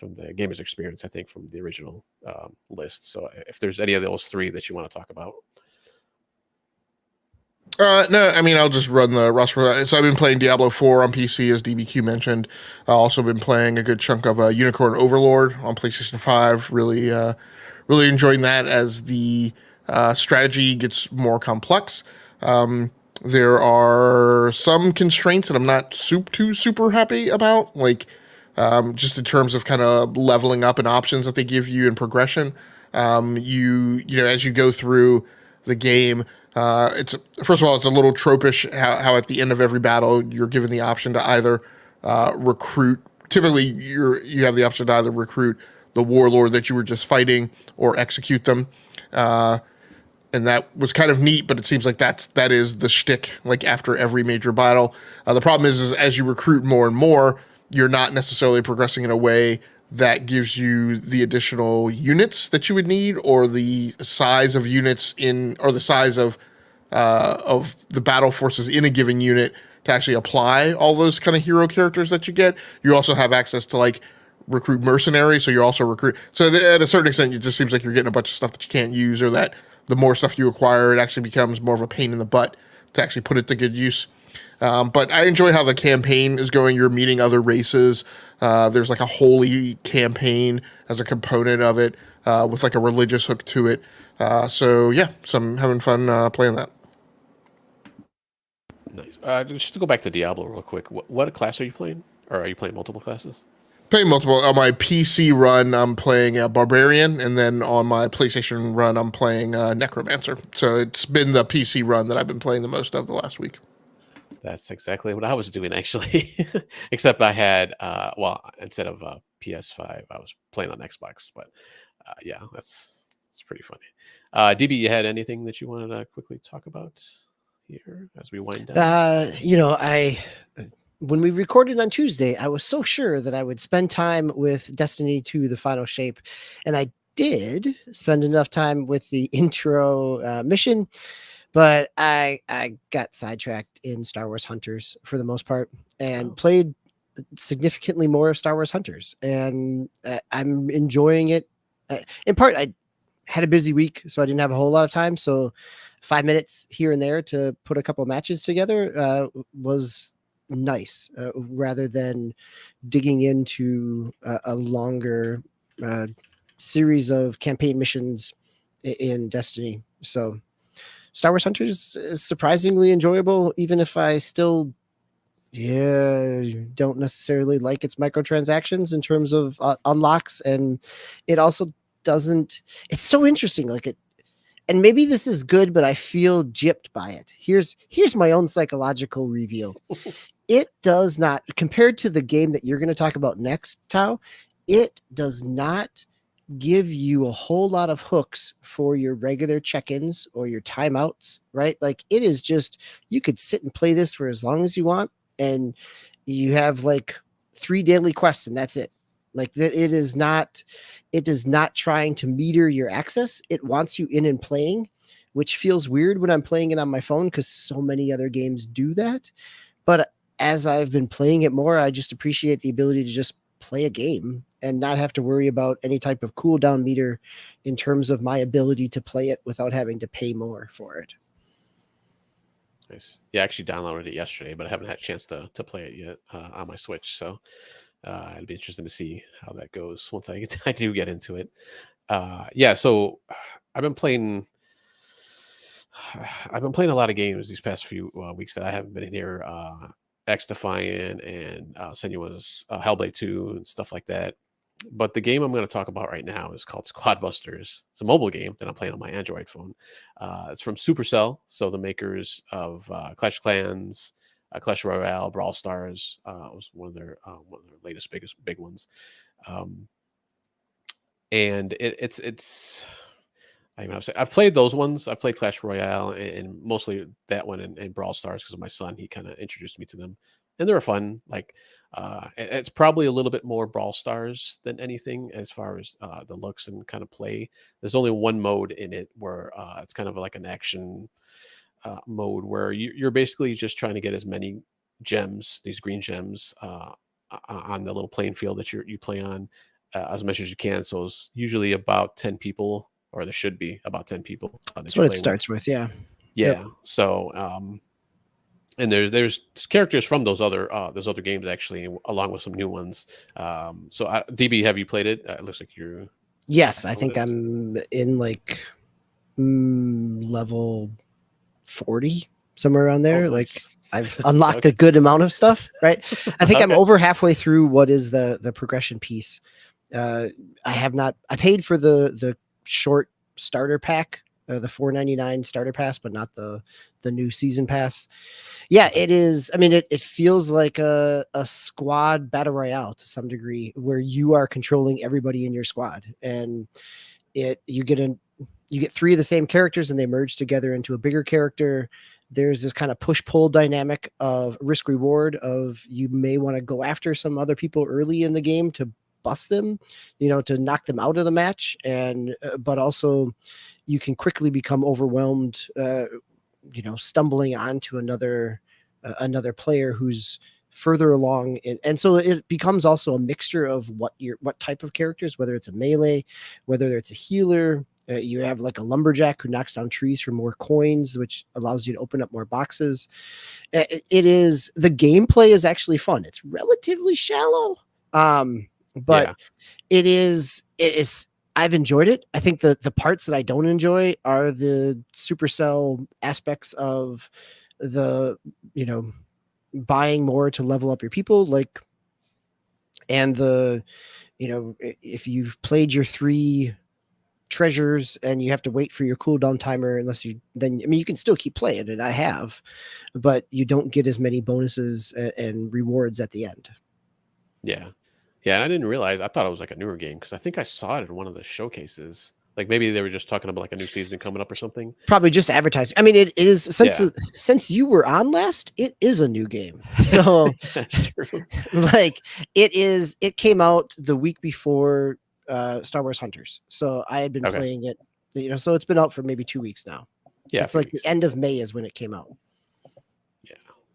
Gamers Experience, I think, from the original list. So if there's any of those three that you want to talk about.
No, I mean, I'll just run the roster. So I've been playing Diablo 4 on PC, as DBQ mentioned. I've also been playing a good chunk of Unicorn Overlord on PlayStation 5. Really enjoying that as the strategy gets more complex. There are some constraints that I'm not super happy about, like just in terms of kind of leveling up and options that they give you in progression. You know, as you go through the game, it's first of all, it's a little tropish how at the end of every battle you're given the option to either recruit. Typically, you have the option to either recruit the warlord that you were just fighting or execute them. And that was kind of neat, but it seems like that is the shtick, like after every major battle. The problem is as you recruit more and more, you're not necessarily progressing in a way that gives you the additional units that you would need, or the size of units or the size of the battle forces in a given unit to actually apply all those kind of hero characters that you get. You also have access to like recruit mercenaries, so you're also recruit. So at a certain extent, it just seems like you're getting a bunch of stuff that you can't use, or that the more stuff you acquire, it actually becomes more of a pain in the butt to actually put it to good use. But I enjoy how the campaign is going. You're meeting other races. There's like a holy campaign as a component of it, with like a religious hook to it. So yeah, so I'm having fun playing that.
Nice. Just to go back to Diablo real quick, what class are you playing? Or are you playing multiple classes?
Playing multiple. On my PC run, I'm playing a Barbarian, and then on my PlayStation run, I'm playing Necromancer. So it's been the PC run that I've been playing the most of the last week.
That's exactly what I was doing, actually. Except I had, instead of PS5, I was playing on Xbox. But yeah, that's pretty funny. DB, you had anything that you wanted to quickly talk about here as we wind down?
When we recorded on Tuesday, I was so sure that I would spend time with Destiny 2, the final shape. And I did spend enough time with the intro mission. But I got sidetracked in Star Wars Hunters for the most part, and played significantly more of Star Wars Hunters. And I'm enjoying it. In part, I had a busy week, so I didn't have a whole lot of time. So 5 minutes here and there to put a couple of matches together was nice, rather than digging into a longer series of campaign missions in Destiny. So Star Wars Hunters is surprisingly enjoyable, even if I still don't necessarily like its microtransactions in terms of unlocks. And it also doesn't. It's so interesting. Like it, and maybe this is good, but I feel gypped by it. Here's my own psychological reveal. It does not, compared to the game that you're going to talk about next, Tao, it does not give you a whole lot of hooks for your regular check-ins or your timeouts, right? Like it is just, you could sit and play this for as long as you want, and you have like 3 daily quests and that's it. Like that, it is not trying to meter your access. It wants you in and playing, which feels weird when I'm playing it on my phone because so many other games do that. But as I've been playing it more, I just appreciate the ability to just play a game and not have to worry about any type of cooldown meter in terms of my ability to play it without having to pay more for it.
Nice. Yeah, I actually downloaded it yesterday, but I haven't had a chance to play it yet on my Switch. So it'll be interesting to see how that goes once I do get into it. Yeah, so I've been playing a lot of games these past few weeks that I haven't been in here. X Defiant and Senua's Hellblade 2 and stuff like that. But the game I'm going to talk about right now is called Squad Busters. It's a mobile game that I'm playing on my Android phone. It's from Supercell, so the makers of Clash of Clans, Clash Royale, Brawl Stars was one of their latest big ones. And it's I mean, I've played those ones. I've played Clash Royale and mostly that one and Brawl Stars because of my son. He kind of introduced me to them, and they were fun. Like, it's probably a little bit more Brawl Stars than anything as far as the looks and kind of play. There's only one mode in it where it's kind of like an action mode where you're basically just trying to get as many gems, these green gems, on the little playing field that you play on as much as you can. So it's usually about 10 people. Or there should be about 10 people.
That's what it starts with, yeah.
Yeah. Yep. So, and there's characters from those other games actually, along with some new ones. So, DB, have you played it? It looks like you're.
Yes, I think I'm in like level 40, somewhere around there.
Oh, nice.
Like I've unlocked a good amount of stuff, right? I think I'm over halfway through what is the progression piece. I paid for the short starter pack, the $4.99 starter pass, but not the new season pass. Yeah, it is. I mean, it feels like a squad battle royale to some degree, where you are controlling everybody in your squad, and you get 3 of the same characters and they merge together into a bigger character. There's this kind of push-pull dynamic of risk reward of you may want to go after some other people early in the game to bust them, to knock them out of the match, and but also you can quickly become overwhelmed, stumbling onto another player who's further along, and so it becomes also a mixture of what type of characters, whether it's a melee, whether it's a healer. You have like a lumberjack who knocks down trees for more coins, which allows you to open up more boxes. The gameplay is actually fun. It's relatively shallow, but yeah. It is I've enjoyed it. I think the parts that I don't enjoy are the Supercell aspects of the, buying more to level up your people, like, and if you've played your 3 treasures and you have to wait for your cooldown timer, you can still keep playing, and I have, but you don't get as many bonuses and rewards at the end.
Yeah. Yeah, and I didn't realize. I thought it was like a newer game because I think I saw it in one of the showcases. Like maybe they were just talking about like a new season coming up or something.
Probably just advertising. I mean, it is since you were on last, it is a new game. So
That's true.
Like it came out the week before Star Wars Hunters. So I had been playing it, so it's been out for maybe 2 weeks now. Yeah, it's like the end of May is when it came out.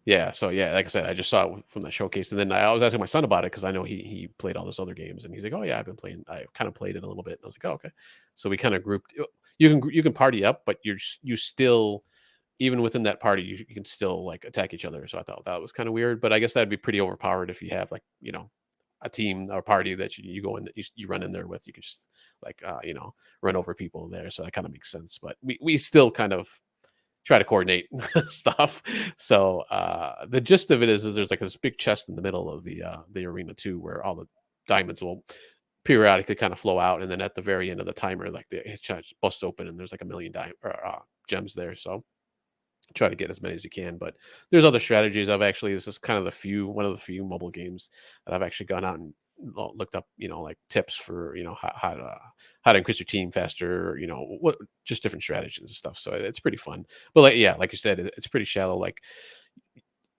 Yeah. So yeah, like I said, I just saw it from the showcase, and then I was asking my son about it because I know he played all those other games, and he's like, "Oh yeah, I've been playing. I kind of played it a little bit." And I was like, "Oh okay." So we kind of grouped. You can party up, but you still, even within that party, you can still like attack each other. So I thought that was kind of weird, but I guess that'd be pretty overpowered if you have like a team or party that you go in, that you run in there with. You can just like run over people there. So that kind of makes sense. But we still kind of try to coordinate stuff. So the gist of it is there's like this big chest in the middle of the arena too, where all the diamonds will periodically kind of flow out, and then at the very end of the timer, like it just busts open, and there's like a million gems there. So try to get as many as you can. But there's other strategies. This is kind of one of the few mobile games that I've actually gone out and looked up, like tips for, how to increase your team faster, what just different strategies and stuff. So it's pretty fun. But like you said, it's pretty shallow. Like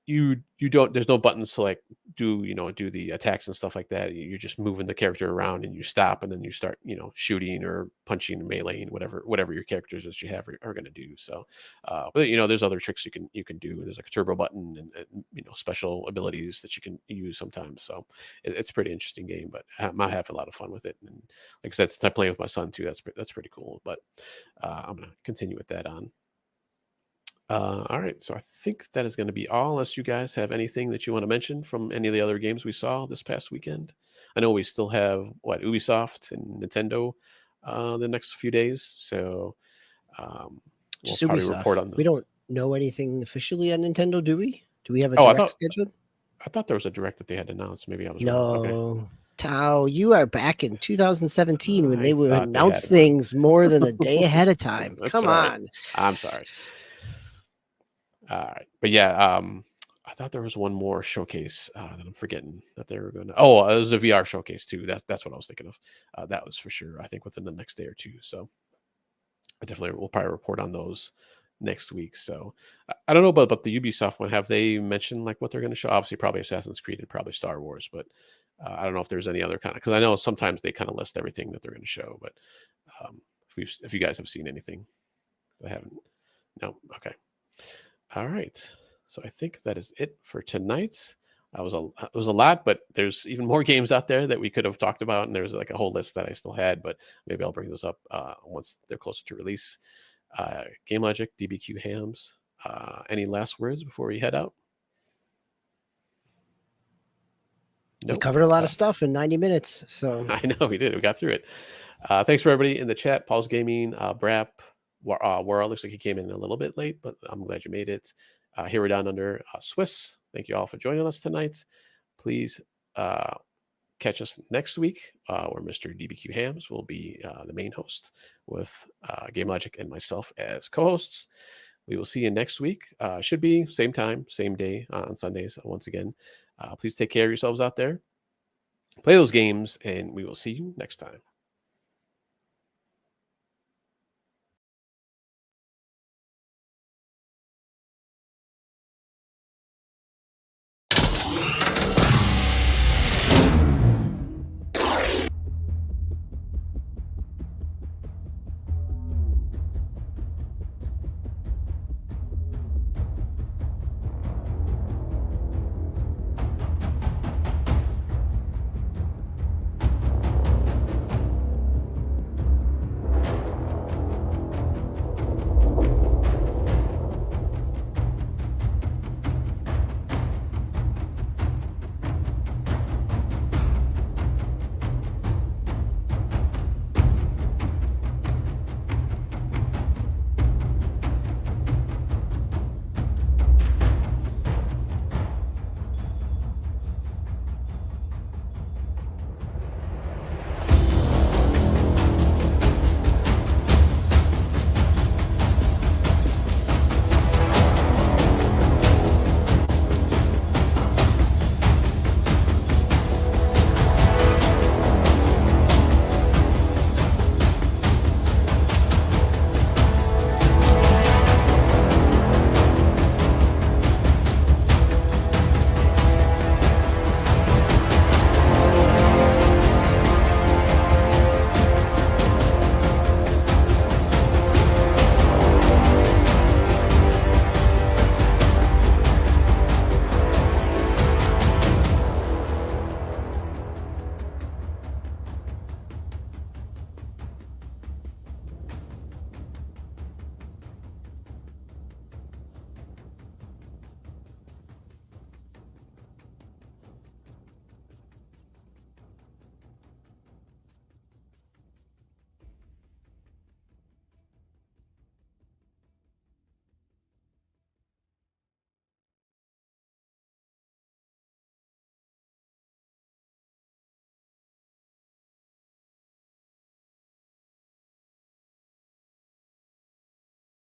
you don't, there's no buttons to like do the attacks and stuff like that. You're just moving the character around, and you stop, and then you start shooting or punching, meleeing, whatever your characters that you have are going to do. So but there's other tricks you can do. There's like a turbo button, and special abilities that you can use sometimes. So it's a pretty interesting game, but I'm having a lot of fun with it. And like I said, since I'm playing with my son too, that's pretty cool. But I'm going to continue with that on. All right, so I think that is going to be all, unless you guys have anything that you want to mention from any of the other games we saw this past weekend. I know we still have Ubisoft and Nintendo the next few days, so we'll probably
Ubisoft.
report on them.
We don't know anything officially on Nintendo, do we? Do we have a direct scheduled?
I thought there was a direct that they had announced. Maybe I was
no.
wrong. Okay.
Tao, you are back in 2017 when they would announce things more than a day ahead of time. Come on.
I'm sorry. All right, but yeah, I thought there was one more showcase that I'm forgetting that they were going to. Oh, it was a VR showcase too. That's what I was thinking of. That was for sure. I think within the next day or two. So I definitely will probably report on those next week. So I don't know about the Ubisoft one. Have they mentioned like what they're going to show? Obviously, probably Assassin's Creed and probably Star Wars, but I don't know if there's any other kind of, because I know sometimes they kind of list everything that they're going to show. But if you guys have seen anything, I haven't. No, okay. All right, so I think that is it for tonight. It was a lot, but there's even more games out there that we could have talked about, and there's like a whole list that I still had, but maybe I'll bring those up once they're closer to release. Gamelogiq, DBQhams. Any last words before we head out?
Nope. We covered a lot of stuff in 90 minutes, so
I know we did. We got through it. Thanks for everybody in the chat. Paul's Gaming, Brap. World looks like he came in a little bit late, but I'm glad you made it. Here we're down under Swiss. Thank you all for joining us tonight. Please catch us next week where Mr. DBQhams will be the main host with Gamelogiq and myself as co-hosts. We will see you next week. Should be same time, same day on Sundays. Once again, please take care of yourselves out there. Play those games, and we will see you next time.